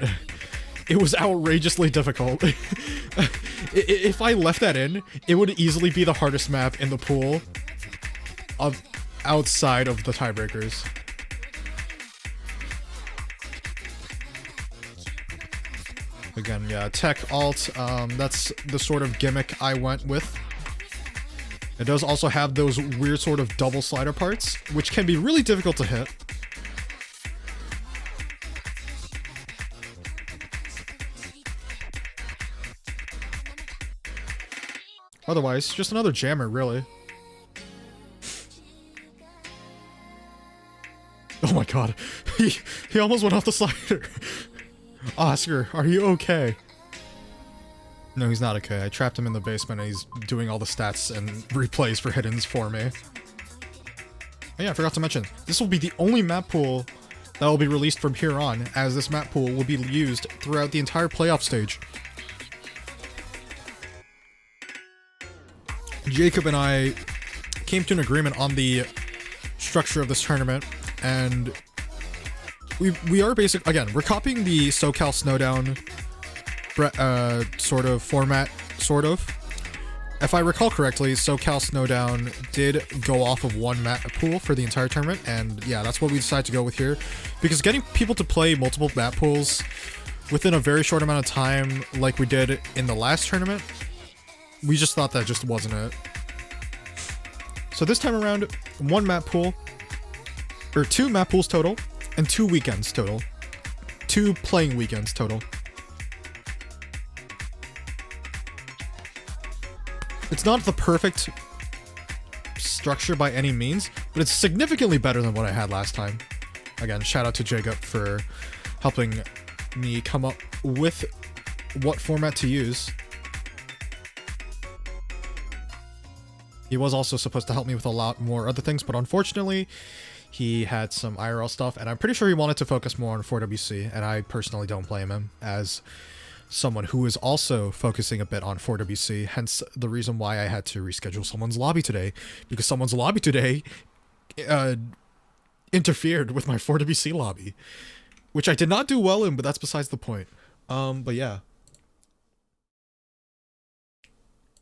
it was outrageously difficult. If I left that in, it would easily be the hardest map in the pool of outside of the tiebreakers. Again, yeah, tech alt, that's the sort of gimmick I went with. It does also have those weird sort of double slider parts, which can be really difficult to hit. Otherwise, just another jammer, really. Oh my god, he almost went off the slider. Oscar, are you okay? No, he's not okay. I trapped him in the basement and he's doing all the stats and replays for hiddens for me. Oh yeah, I forgot to mention, this will be the only map pool that will be released from here on, as this map pool will be used throughout the entire playoff stage. Jacob and I came to an agreement on the structure of this tournament, and we are basic. Again, we're copying the SoCal Snowdown sort of format, sort of. If I recall correctly, SoCal Snowdown did go off of one map pool for the entire tournament, and yeah, that's what we decided to go with here, because getting people to play multiple map pools within a very short amount of time, like we did in the last tournament, we just thought that just wasn't it. So this time around, one map pool, or 2 map pools total, and 2 weekends total. 2 playing weekends total. It's not the perfect structure by any means, but it's significantly better than what I had last time. Again, shout out to Jacob for helping me come up with what format to use. He was also supposed to help me with a lot more other things, but unfortunately, he had some IRL stuff, and I'm pretty sure he wanted to focus more on 4WC, and I personally don't blame him, as someone who is also focusing a bit on 4WC, hence the reason why I had to reschedule someone's lobby today, because someone's lobby today interfered with my 4WC lobby, which I did not do well in, but that's besides the point. But yeah.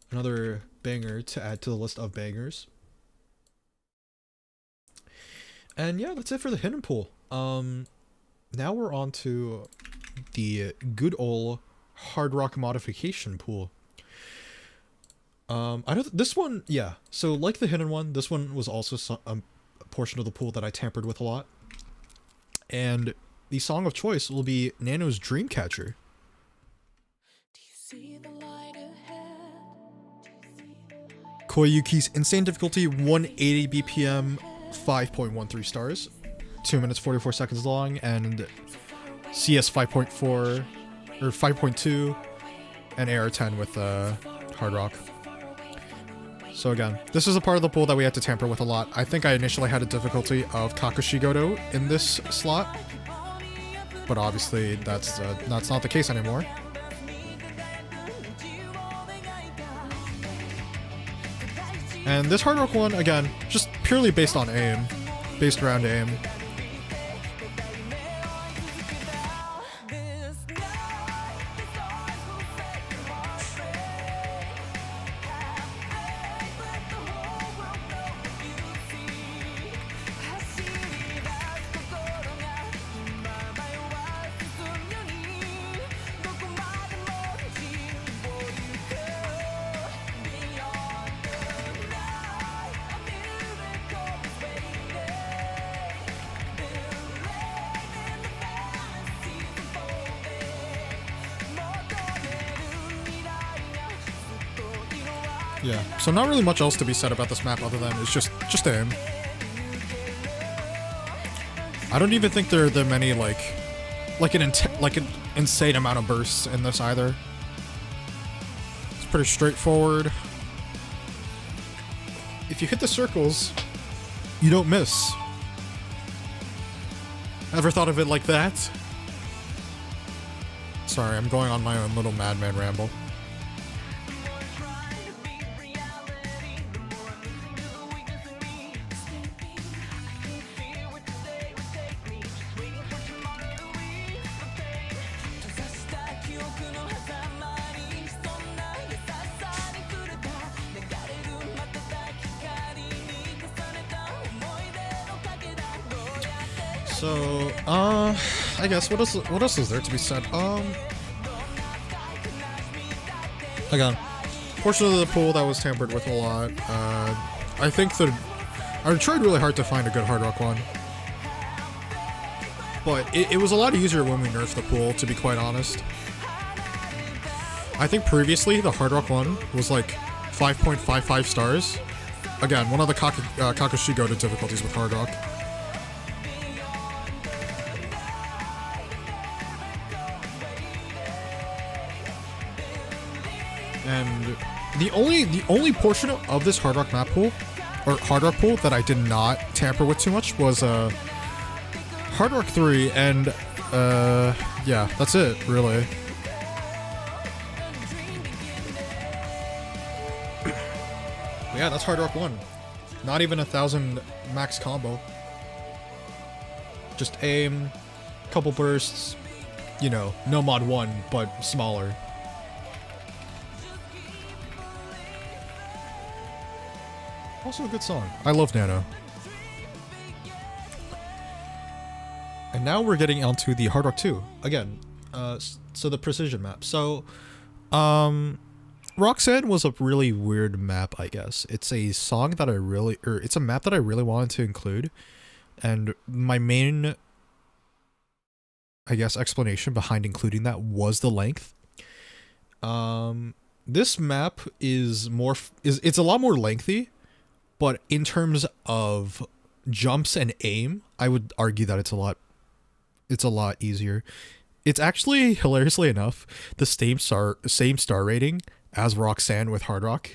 Another banger to add to the list of bangers. And yeah, that's it for the hidden pool. Now we're on to the good old hard rock modification pool. I don't. This one, yeah. So like the hidden one, this one was also a portion of the pool that I tampered with a lot. And the song of choice will be Nano's Dreamcatcher. Koyuki's insane difficulty, 180 BPM, 5.13 stars, 2 minutes 44 seconds long, and CS 5.4 or 5.2, and AR10 with hard rock. So again, this is a part of the pool that we had to tamper with a lot. I think I initially had a difficulty of Kakushigoto in this slot, but obviously that's not the case anymore. And this hard rock one, again, just purely based on aim, based around aim. Yeah, so not really much else to be said about this map other than it's just aim. I don't even think there are many like an insane amount of bursts in this either. It's pretty straightforward. If you hit the circles, you don't miss. Ever thought of it like that? Sorry, I'm going on my own little madman ramble. So, I guess what else is there to be said? Again, portion of the pool that was tampered with a lot. I think that I tried really hard to find a good Hard Rock one, but it was a lot easier when we nerfed the pool, to be quite honest. I think previously the Hard Rock one was like 5.55 stars. Again, one of the Kakashi Goda difficulties with Hard Rock. And the only portion of this Hard Rock map pool, or Hard Rock pool, that I did not tamper with too much was Hard Rock 3, and yeah, that's it, really. Yeah, that's Hard Rock 1. Not even 1,000 max combo. Just aim, couple bursts, you know, no mod 1, but smaller. Also a good song. I love Nano. And now we're getting onto the Hard Rock 2. Again, so the precision map. So, Roxanne was a really weird map, I guess. It's a song that it's a map that I really wanted to include. And my main, I guess, explanation behind including that was the length. This map is it's a lot more lengthy, but in terms of jumps and aim, I would argue that it's a lot easier. It's actually, hilariously enough, the same star rating as Roxanne with Hard Rock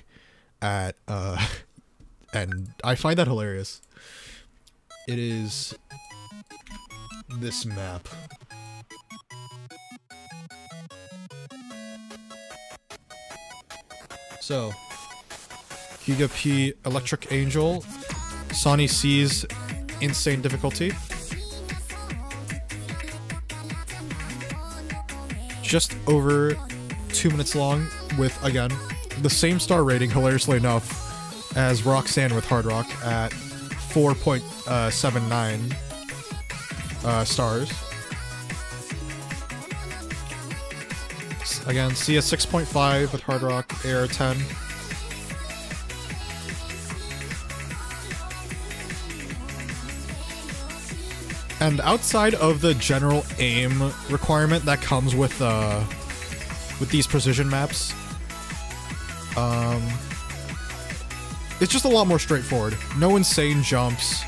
at and I find that hilarious. It is this map. So, Giga P Electric Angel, Sonny C's insane difficulty. Just over 2 minutes long with, again, the same star rating, hilariously enough, as Roxanne with Hard Rock at 4.79 stars. Again, CS 6.5 with Hard Rock, AR 10. And outside of the general aim requirement that comes with these precision maps, it's just a lot more straightforward. No insane jumps,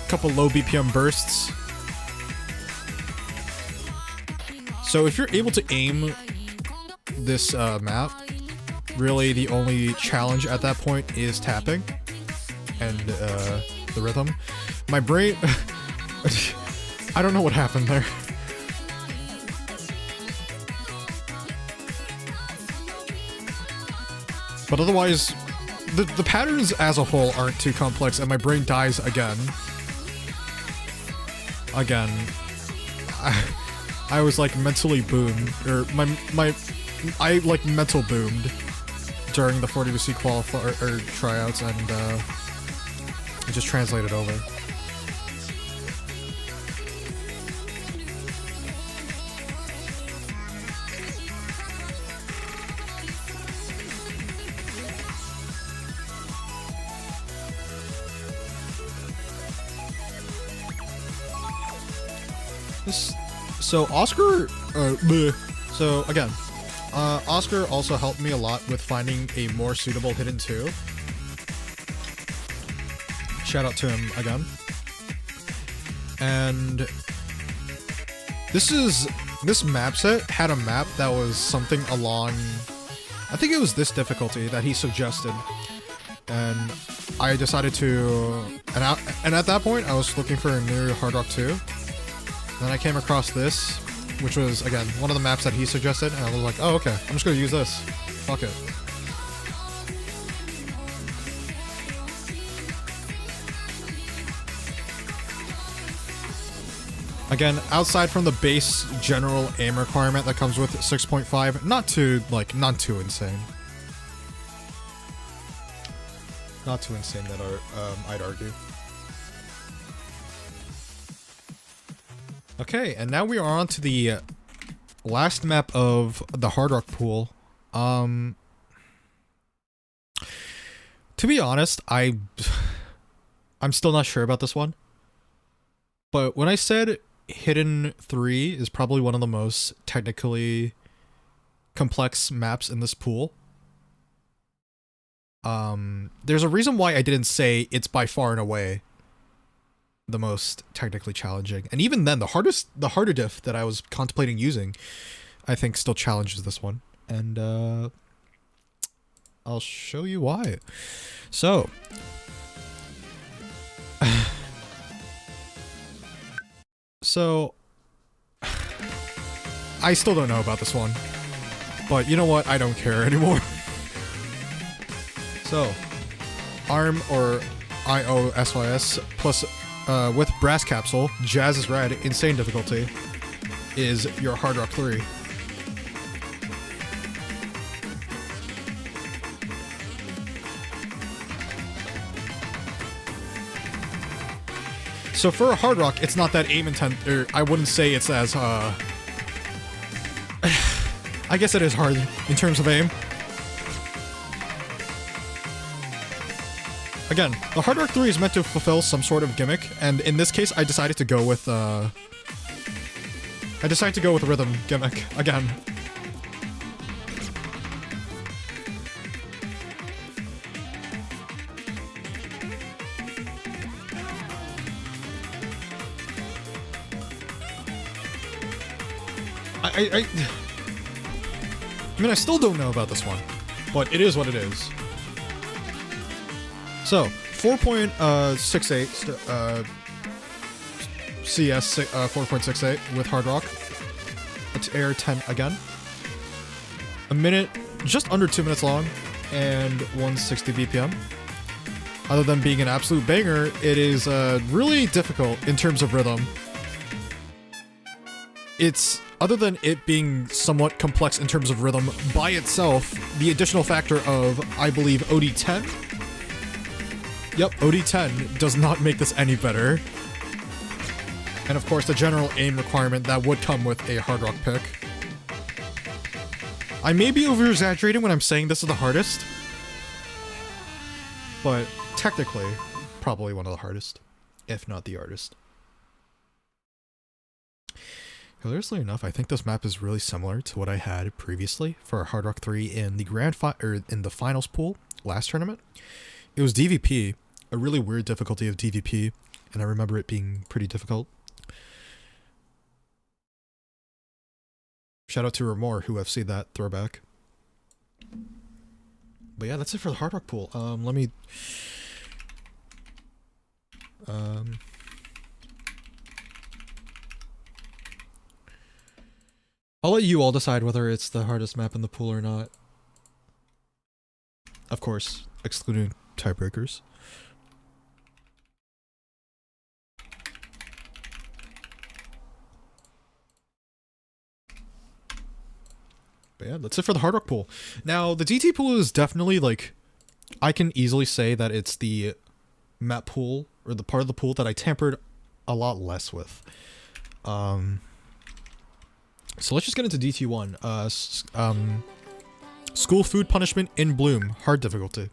couple low BPM bursts. So if you're able to aim this map, really the only challenge at that point is tapping and the rhythm. My brain... I don't know what happened there. But otherwise, the patterns as a whole aren't too complex, and my brain dies again. I was like mentally boomed, or I like mental boomed during the 40BC qualifier or tryouts, and it just translated over. So Oscar, so again, Oscar also helped me a lot with finding a more suitable hidden 2. Shout out to him again. And this map set had a map that was something along, I think it was this difficulty that he suggested, and I decided to, and at that point I was looking for a new Hard Rock 2. Then I came across this, which was, again, one of the maps that he suggested, and I was like, oh, okay, I'm just gonna use this. Fuck it. Again, outside from the base general aim requirement that comes with 6.5, not too insane. Not too insane that I'd argue. Okay, and now we are on to the last map of the Hard Rock pool. To be honest, I'm still not sure about this one. But when I said Hidden 3 is probably one of the most technically complex maps in this pool, there's a reason why I didn't say it's by far and away the most technically challenging. And even then, the harder diff that I was contemplating using, I think still challenges this one. And I'll show you why. So I still don't know about this one, but you know what? I don't care anymore. So, ARM or IOSYS plus with Brass Capsule, Jazz is Red, Insane difficulty is your Hard Rock 3. So for a Hard Rock, it's not that aim intent, or I wouldn't say it's as, I guess it is hard in terms of aim. Again, the Hard Rock 3 is meant to fulfill some sort of gimmick, and in this case, I decided to go with rhythm gimmick again. I mean, I still don't know about this one, but it is what it is. So, 4.68 CS 4.68 with Hard Rock. It's Air 10 again. A minute, just under 2 minutes long, and 160 BPM. Other than being an absolute banger, it is really difficult in terms of rhythm. It's, other than it being somewhat complex in terms of rhythm by itself, the additional factor of, I believe, OD10. Yep, OD10 does not make this any better. And of course, the general aim requirement that would come with a Hard Rock pick. I may be over-exaggerating when I'm saying this is the hardest, but technically, probably one of the hardest, if not the hardest. Hilariously enough, I think this map is really similar to what I had previously for Hard Rock 3 in the in the finals pool last tournament. It was DVP, a really weird difficulty of DVP, and I remember it being pretty difficult. Shout out to Remore who have seen that throwback. But yeah, that's it for the Hard Rock pool. Let me I'll let you all decide whether it's the hardest map in the pool or not. Of course, excluding tiebreakers. But yeah, that's it for the Hard Rock pool. Now, the DT pool is definitely, like, I can easily say that it's the map pool, or the part of the pool that I tampered a lot less with. So let's just get into DT1. School food punishment in Bloom, hard difficulty.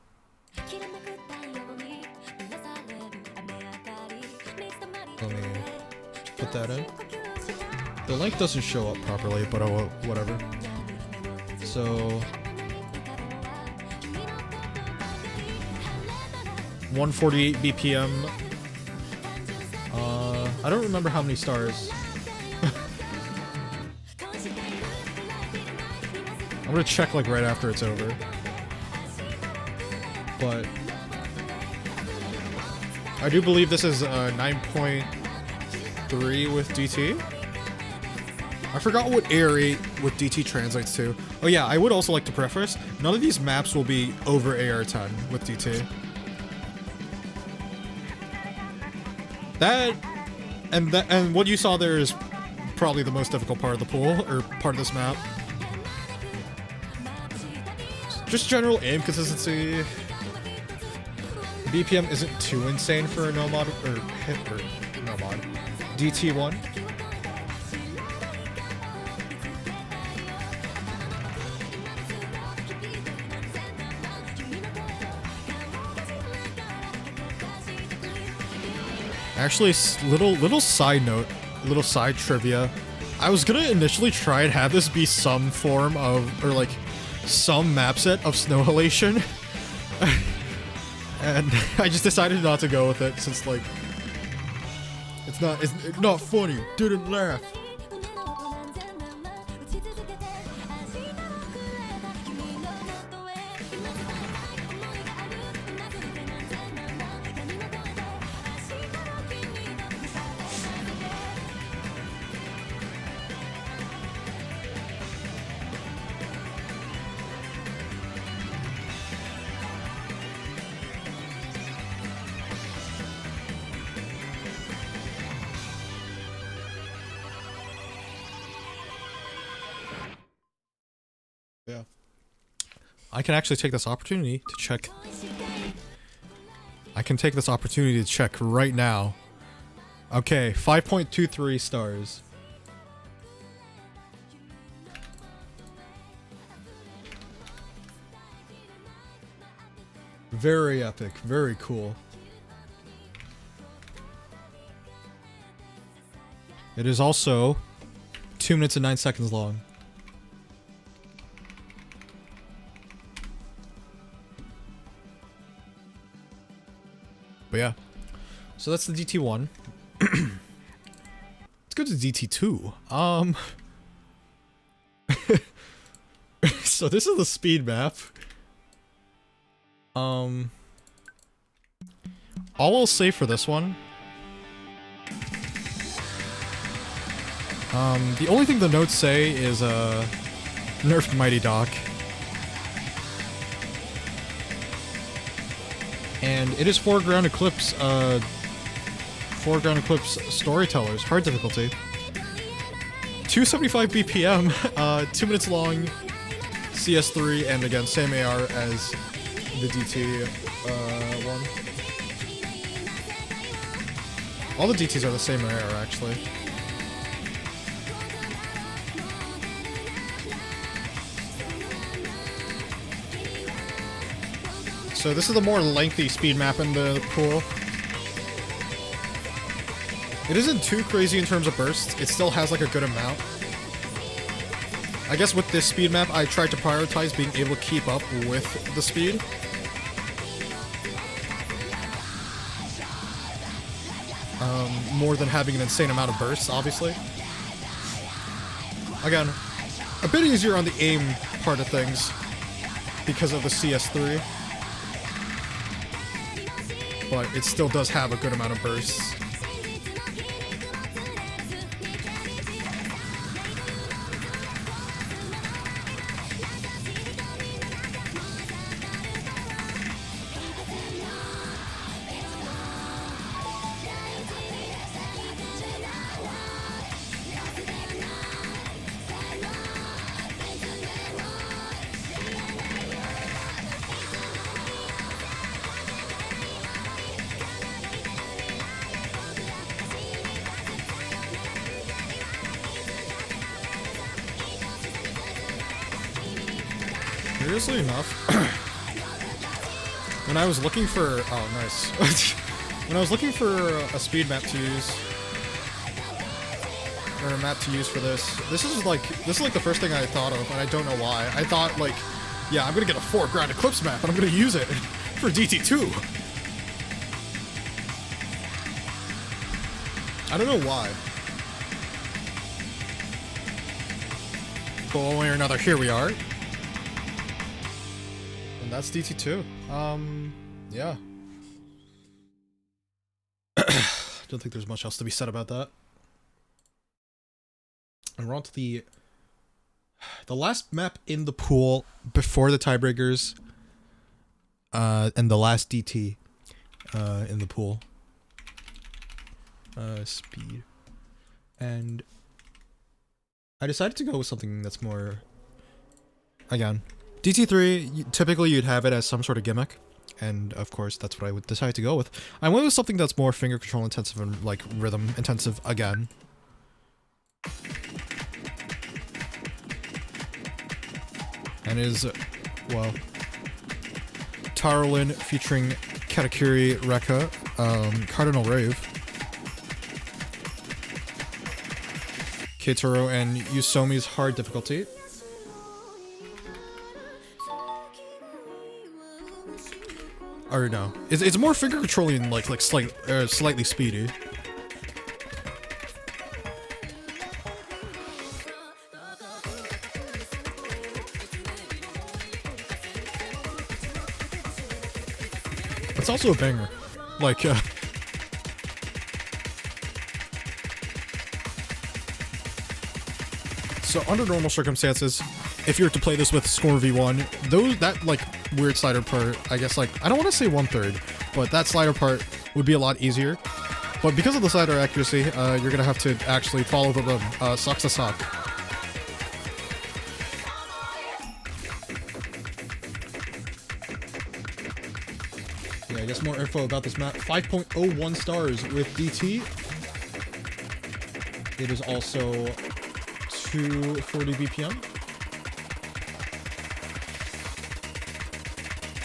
Let me put that in. The link doesn't show up properly, but oh, whatever. So 148 BPM. I don't remember how many stars. I'm gonna check like right after it's over. But I do believe this is 9.3 with DT. I forgot what AR8 with DT translates to. Oh yeah, I would also like to preface, none of these maps will be over AR10 with DT. And what you saw there is probably the most difficult part of the pool, or part of this map. Just general aim consistency. BPM isn't too insane for a no mod, or hit, or no mod. DT1. Actually, little side note, little side trivia. I was gonna initially try and have this be some form of, or like, some map set of snow halation. And I just decided not to go with it since, like, it's not funny. Didn't laugh. Yeah. I can actually take this opportunity to check. I can take this opportunity to check right now. Okay, 5.23 stars. Very epic, very cool. It is also 2 minutes and 9 seconds long. But yeah, so that's the DT1. Let's go to DT2. So this is the speed map. All I'll say for this one, the only thing the notes say is nerfed Mighty Doc. And it is Foreground Eclipse Storytellers, hard difficulty. 275 BPM, 2 minutes long, CS3, and again, same AR as the DT one. All the DTs are the same AR, actually. So this is the more lengthy speed map in the pool. It isn't too crazy in terms of bursts. It still has like a good amount. I guess with this speed map, I tried to prioritize being able to keep up with the speed. More than having an insane amount of bursts, obviously. Again, a bit easier on the aim part of things because of the CS3. But it still does have a good amount of bursts. Curiously enough, when I was looking for... Oh, nice. When I was looking for a speed map to use, or a map to use for this is like the first thing I thought of, and I don't know why. I thought, like, yeah, I'm gonna get a Foreground Eclipse map, and I'm gonna use it for DT2. I don't know why. But one way or another, here we are. And that's DT2. Yeah. Don't think there's much else to be said about that. And we're on to the last map in the pool before the tiebreakers. And the last DT in the pool. Speed. And I decided to go with something that's more... Again, DT3, typically you'd have it as some sort of gimmick, and of course that's what I would decide to go with. I went with something that's more finger control intensive and like rhythm intensive again. And is, well, Tarolin featuring Katakuri Rekka, Cardinal Rave. Keitaro and Yusomi's hard difficulty. Or no, it's more finger controlling, like slightly speedy. It's also a banger, like. So under normal circumstances, if you were to play this with Score V1, that like weird slider part, I guess like, I don't want to say 1/3, but that slider part would be a lot easier. But because of the slider accuracy, you're gonna have to actually follow the rhythm, sock to sock. Yeah, I guess more info about this map. 5.01 stars with DT. It is also 240 BPM.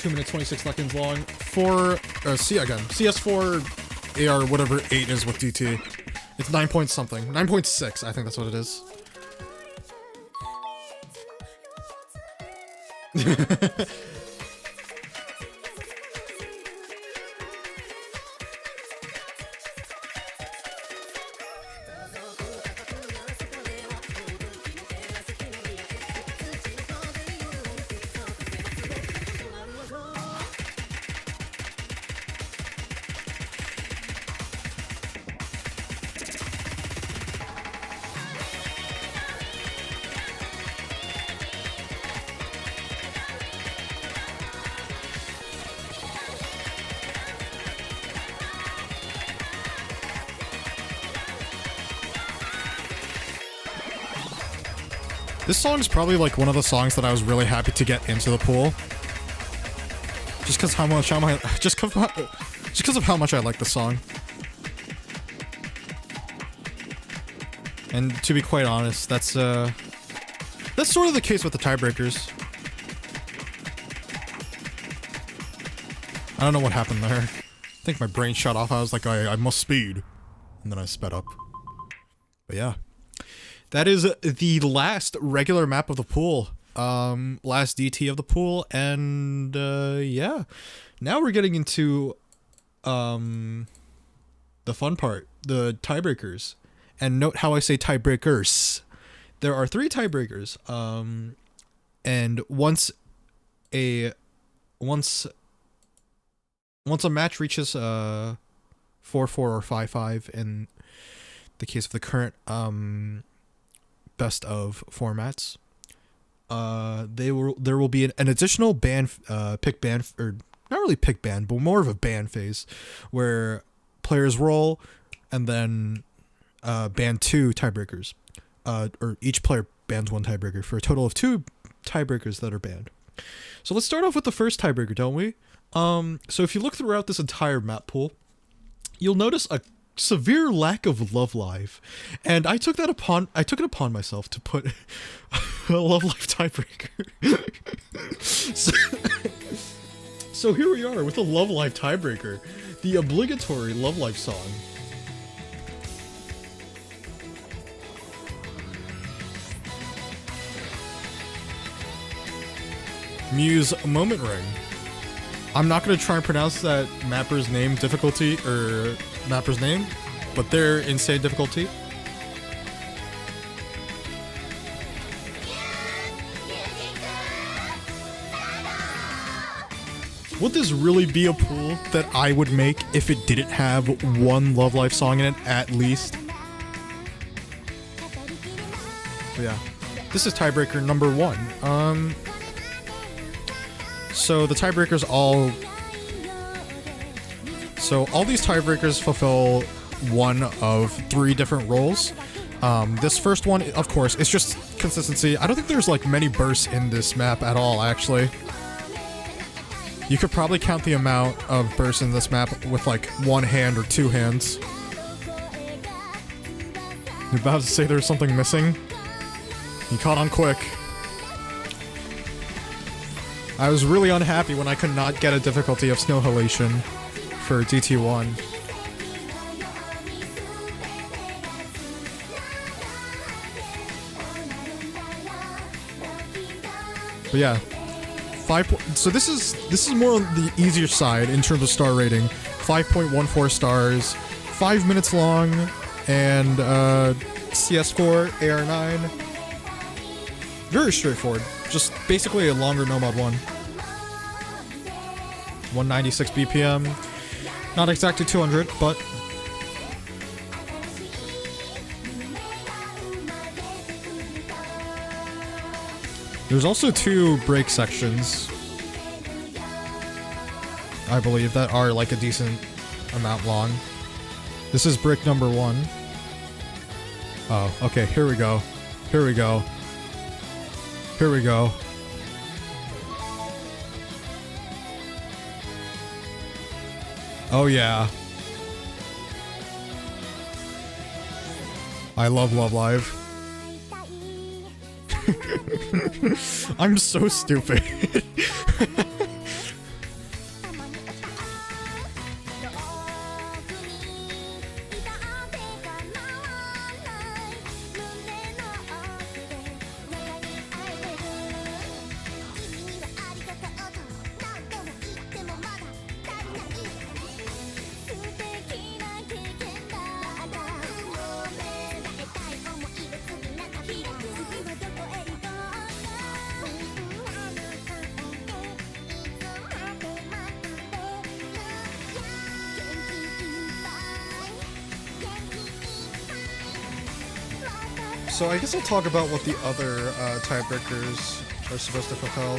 2 minutes 26 seconds long. For CS4 AR whatever 8 is with DT. It's 9 point something. 9.6, I think that's what it is. This song is probably like one of the songs that I was really happy to get into the pool. Just because of how much I like the song. And to be quite honest, that's sort of the case with the tiebreakers. I don't know what happened there. I think my brain shut off. I was like, I must speed. And then I sped up. But yeah. That is the last regular map of the pool. Last DT of the pool. And, yeah. Now we're getting into, the fun part. The tiebreakers. And note how I say tiebreakers. There are 3 tiebreakers. And once a match reaches 4-4 or 5-5 in the case of the current best of formats, there will be an additional pick ban, or not really pick ban, but more of a ban phase where players roll and then ban 2 tiebreakers, or each player bans 1 tiebreaker for a total of 2 tiebreakers that are banned. So let's start off with the first tiebreaker, don't we? So if you look throughout this entire map pool, you'll notice a severe lack of Love Live, and I took it upon myself to put a Love Live tiebreaker. So here we are with a Love Live tiebreaker, the obligatory Love Live song. Muse Moment Ring. I'm not going to try and pronounce that mapper's name difficulty, or mapper's name, but they're insane difficulty. Would this really be a pool that I would make if it didn't have 1 Love Live song in it, at least? But yeah, this is tiebreaker number 1. So the tiebreakers all these tiebreakers fulfill one of 3 different roles. This first one, of course, it's just consistency. I don't think there's like many bursts in this map at all, actually. You could probably count the amount of bursts in this map with like 1 hand or 2 hands. You're about to say there's something missing? You caught on quick. I was really unhappy when I could not get a difficulty of Snow Halation for DT1. But yeah, so this is more on the easier side in terms of star rating. 5.14 stars, 5 minutes long, and CS4 AR9. Very straightforward. Just basically a longer Nomad 1. 196 BPM. Not exactly 200, but there's also 2 break sections, I believe, that are like a decent amount long. This is break number 1. Oh, okay, here we go. Here we go. Here we go. Oh yeah. I love Love Live. I'm so stupid. So I guess I'll talk about what the other tiebreakers are supposed to fulfill.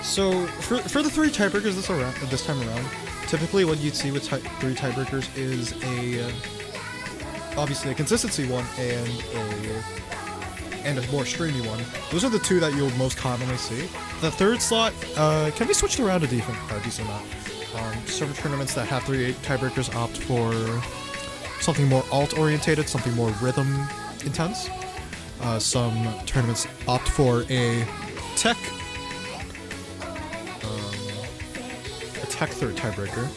So for the 3 tiebreakers this time around, typically what you'd see with 3 tiebreakers is obviously a consistency one and a more streamy one. Those are the 2 that you'll most commonly see. The 3rd slot can be switched around a decent amount. Server tournaments that have 3 tiebreakers opt for something more alt-orientated, something more rhythm intense. Some tournaments opt for a tech 3rd tiebreaker.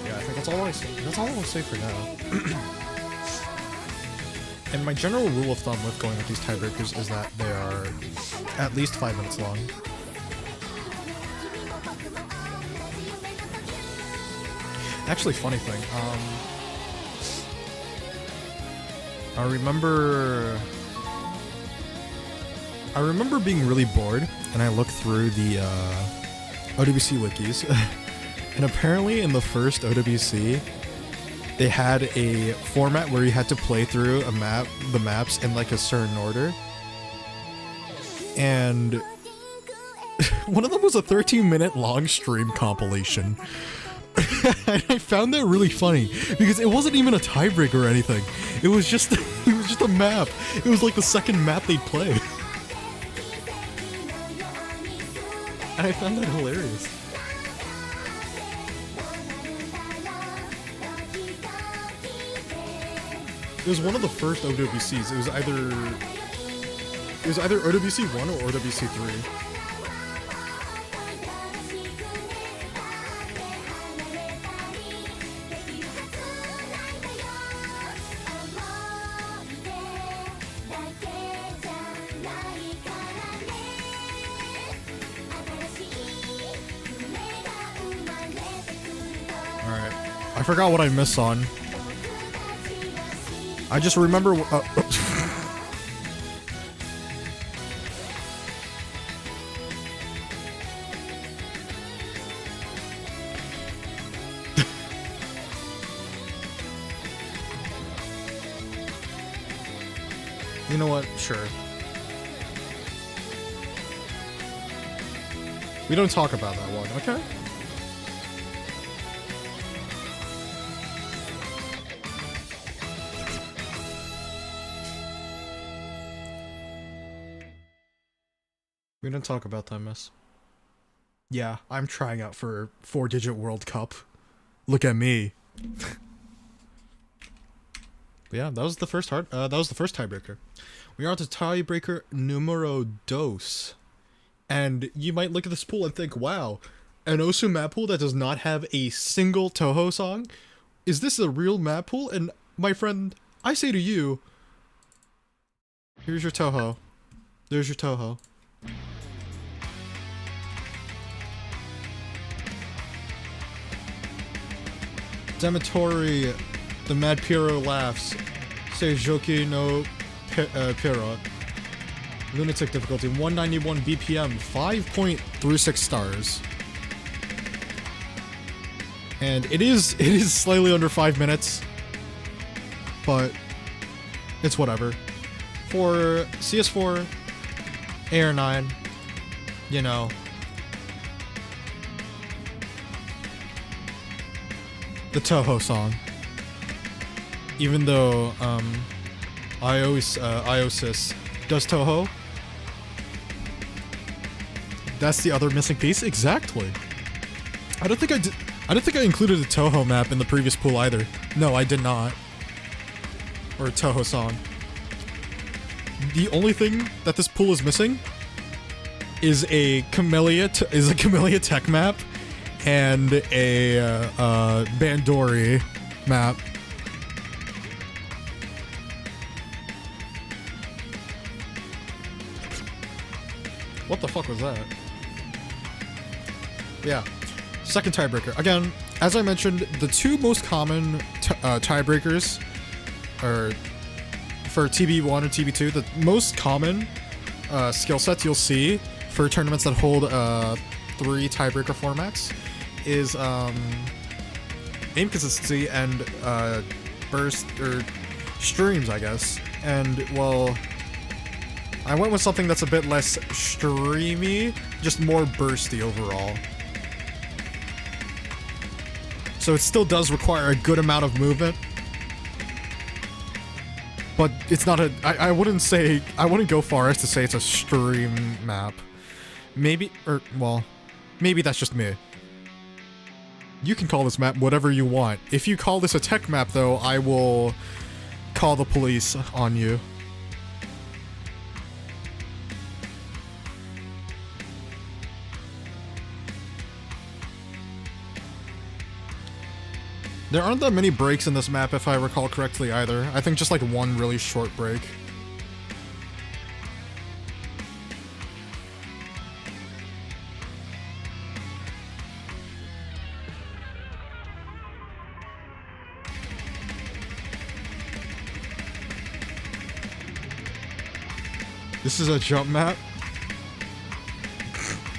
Yeah, I think that's all I say. That's all I'll say for now. And my general rule of thumb with going with these tiebreakers is that they are at least 5 minutes long. Actually, funny thing, I remember being really bored, and I looked through the OWC wikis, and apparently in the first OWC, they had a format where you had to play through the maps in like a certain order, and one of them was a 13-minute long stream compilation. And I found that really funny because it wasn't even a tiebreaker or anything. It was just a map. It was like the second map they'd play. And I found that hilarious. It was one of the first OWCs. It was either OWC 1 or OWC 3. I forgot what I missed on. I just remember. You know what? Sure. We don't talk about that one, okay? We don't talk about that mess. Yeah, I'm trying out for 4-digit World Cup. Look at me. But yeah, that was the first tiebreaker. We are on to tiebreaker numero dos. And you might look at this pool and think, wow, an Osu map pool that does not have a single Toho song? Is this a real map pool? And my friend, I say to you, here's your Toho. There's your Toho. Dematori, the Mad Pyro laughs. Seijoki no Pyro. Lunatic difficulty, 191 BPM, 5.36 stars. And it is slightly under 5 minutes, but it's whatever. For CS4, AR9, you know, the Toho song. Even though Iosis does Toho, that's the other missing piece. Exactly. I don't think I included a Toho map in the previous pool either. No, I did not. Or a Toho song. The only thing that this pool is missing is a Camellia Tech map and a Bandori map. What the fuck was that? Yeah. Second tiebreaker. Again, as I mentioned, the two most common tiebreakers are for TB1 and TB2. The most common skill sets you'll see for tournaments that hold 3 tiebreaker formats is aim consistency and burst or streams, I guess. And well, I went with something that's a bit less streamy, just more bursty overall. So it still does require a good amount of movement, but it's not a. I wouldn't go far as to say it's a stream map. Maybe, or well, maybe that's just me. You can call this map whatever you want. If you call this a tech map, though, I will call the police on you. There aren't that many breaks in this map, if I recall correctly, either. I think just like one really short break. This is a jump map?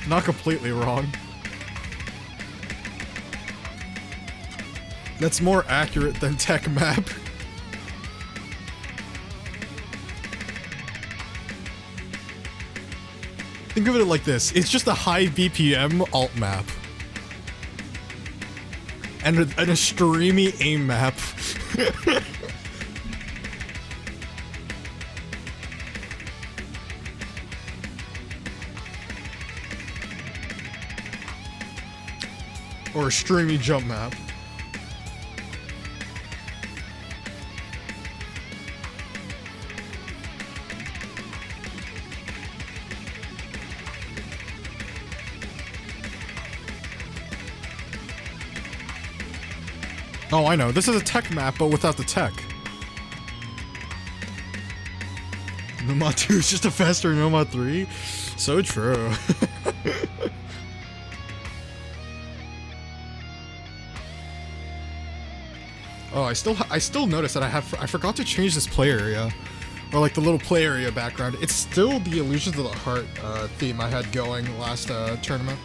Not completely wrong. That's more accurate than tech map. Think of it like this. It's just a high BPM alt map. And a streamy aim map. Or a streamy jump map. Oh, I know. This is a tech map, but without the tech. Noma 2 is just a faster Noma 3? So true. Oh, I still notice that I forgot to change this play area. Or like the little play area background. It's still the Illusions of the Heart theme I had going last tournament.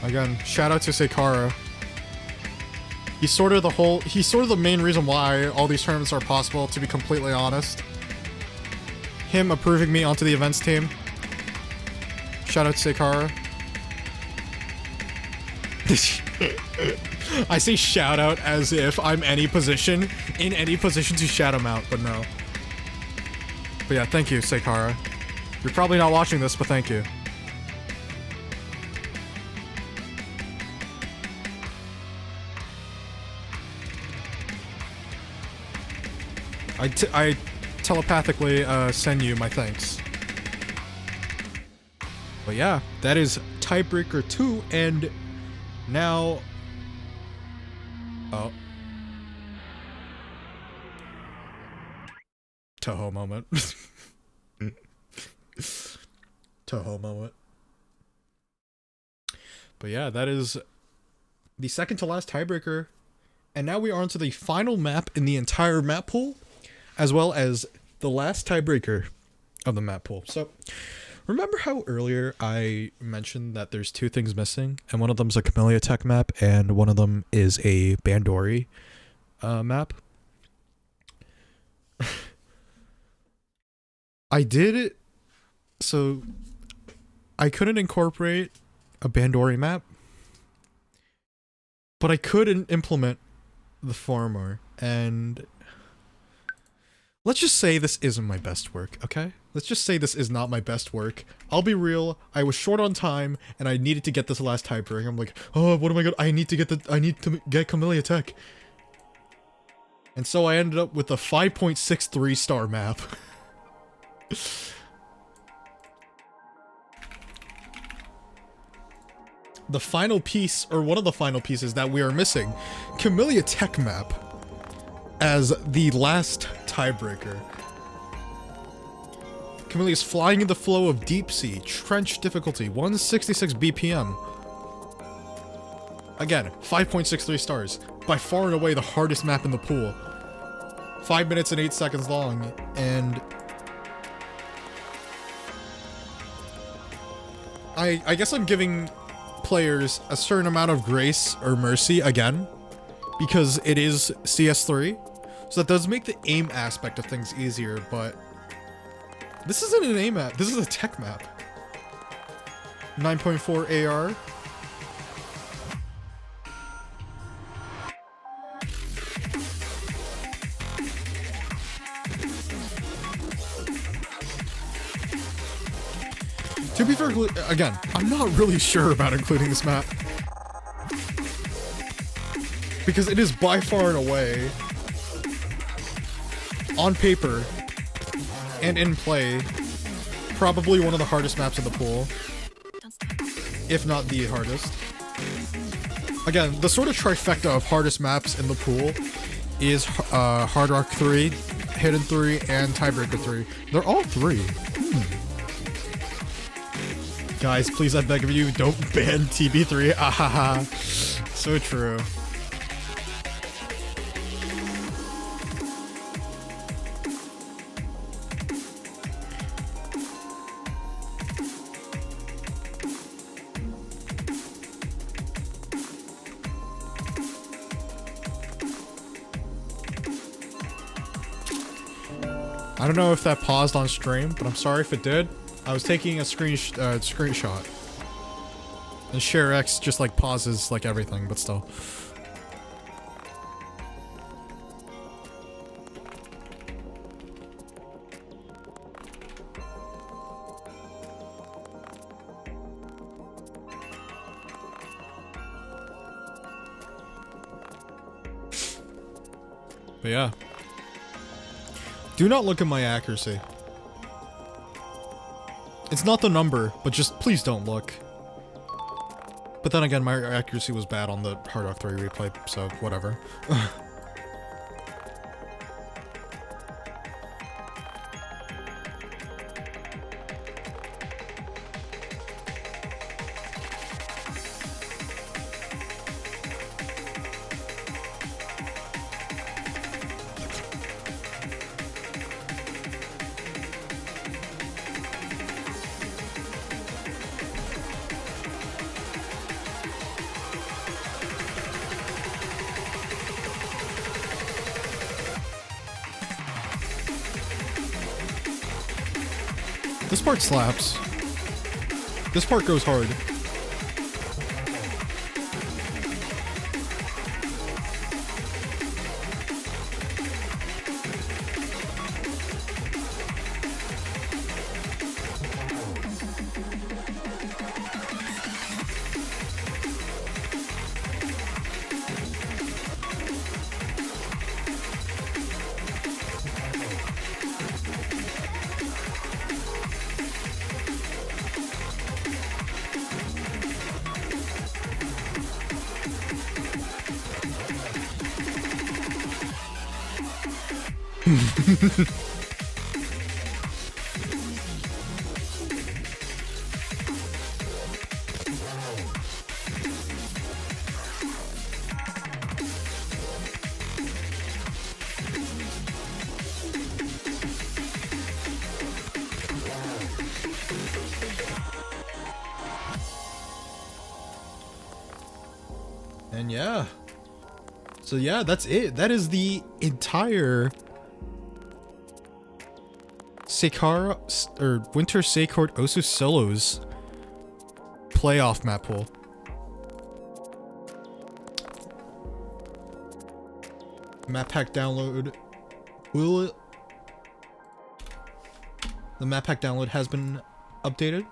Again, shout out to Seycord. He's sort of the main reason why all these tournaments are possible, to be completely honest. Him approving me onto the events team. Shout out to Seycord. I say shout out as if I'm in any position to shout him out, but no. But yeah, thank you, Seycord. You're probably not watching this, but thank you. I telepathically send you my thanks. But yeah, that is tiebreaker 2, and now... Oh. Toho moment. Toho moment. But yeah, that is the second to last tiebreaker. And now we are on to the final map in the entire map pool, as well as the last tiebreaker of the map pool. So, remember how earlier I mentioned that there's two things missing, and one of them's a Camellia Tech map, and one of them is a Bandori map? I did it, so I couldn't incorporate a Bandori map, but I couldn't implement the farmer, and let's just say this isn't my best work, okay? Let's just say this is not my best work. I'll be real, I was short on time, and I needed to get this last tiebreaker. I'm like, oh, what am I gonna- I need to get Camellia Tech. And so I ended up with a 5.63 star map. The final piece, or one of the final pieces that we are missing, Camellia Tech map, as the last tiebreaker. Camellia is flying in the flow of deep sea, trench difficulty, 166 BPM. Again, 5.63 stars, by far and away the hardest map in the pool. 5 minutes and 8 seconds long, and I guess I'm giving players a certain amount of grace or mercy again, because it is CS3, so that does make the aim aspect of things easier, but this isn't an aim map, this is a tech map. 9.4 AR. To be fair, again, I'm not really sure about including this map, because it is by far and away, on paper and in play, probably one of the hardest maps in the pool, if not the hardest. Again, the sort of trifecta of hardest maps in the pool is Hard Rock 3, Hidden 3, and Tiebreaker 3. They're all 3. Guys, please, I beg of you, don't ban TB3. Ahaha. So true. I don't know if that paused on stream, but I'm sorry if it did. I was taking a screenshot. And Share X just like pauses like everything, but still. But yeah. Do not look at my accuracy. It's not the number, but just please don't look. But then again, my accuracy was bad on the Hard Rock 3 replay, so whatever. This part slaps. This part goes hard. And yeah. So yeah, that's it. That is the entire Winter Seycord Osu Solos playoff map pool. Map pack download the map pack download has been updated,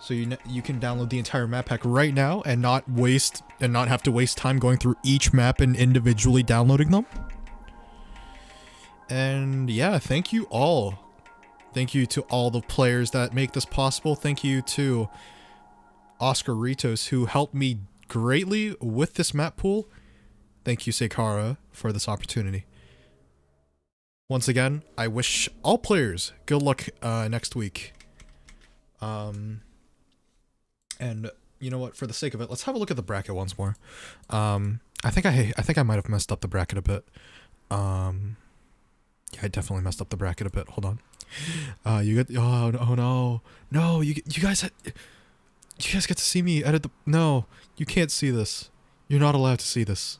so you can download the entire map pack right now and not have to waste time going through each map and individually downloading them. And yeah, thank you all. Thank you to all the players that make this possible. Thank you to Oscar Ritos, who helped me greatly with this map pool. Thank you, Seycord, for this opportunity. Once again, I wish all players good luck next week. And you know what? For the sake of it, let's have a look at the bracket once more. I think I might have messed up the bracket a bit. Yeah, I definitely messed up the bracket a bit. Hold on. You get oh no, you guys get to see me edit the no. You can't see this. You're not allowed to see this.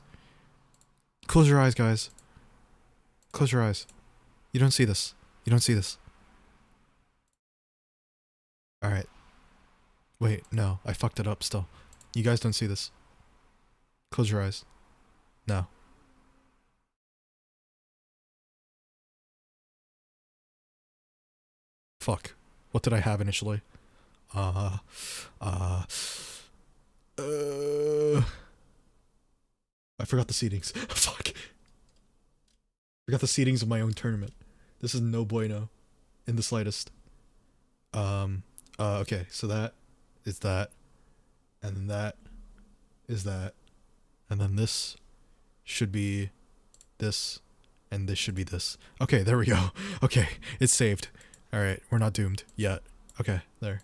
Close your eyes, guys. Close your eyes. You don't see this. You don't see this. All right. Wait, no, I fucked it up still. You guys don't see this. Close your eyes. No. Fuck. What did I have initially? I forgot the seedings. Fuck. Forgot the seedings of my own tournament. This is no bueno. In the slightest. Okay, so that is that. And then that is that. And then this should be this. And this should be this. Okay, there we go. Okay, it's saved. Alright, we're not doomed yet. Okay, there.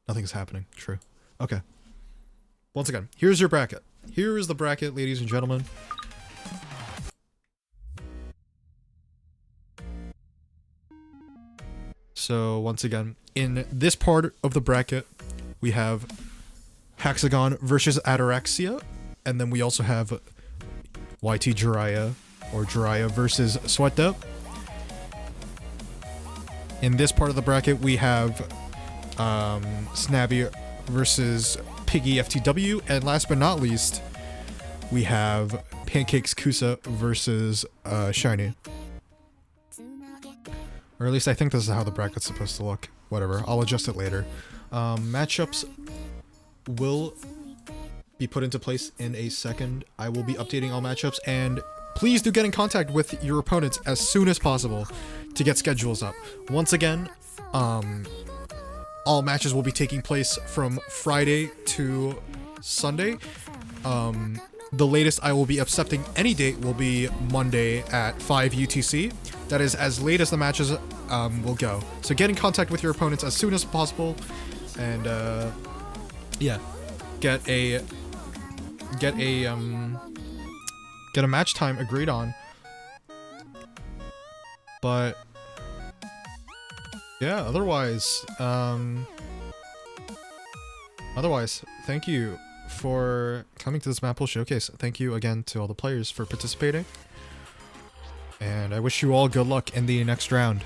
Nothing's happening. True. Okay. Once again, here's your bracket. Here is the bracket, ladies and gentlemen. So, once again, in this part of the bracket, we have Hexagon versus Ataraxia, and then we also have YT Jiraiya, or Jiraiya versus Sweatdub. In this part of the bracket, we have Snabby versus Piggy FTW, and last but not least, we have Pancakes Kusa versus Shiny. Or at least I think this is how the bracket's supposed to look. Whatever, I'll adjust it later. Matchups will be put into place in a second. I will be updating all matchups, and please do get in contact with your opponents as soon as possible to get schedules up. Once again, all matches will be taking place from Friday to Sunday. The latest I will be accepting any date will be Monday at 5 UTC. That is as late as the matches will go. So get in contact with your opponents as soon as possible, and yeah, get a match time agreed on. But yeah, otherwise, thank you for coming to this Mappool showcase. Thank you again to all the players for participating, and I wish you all good luck in the next round.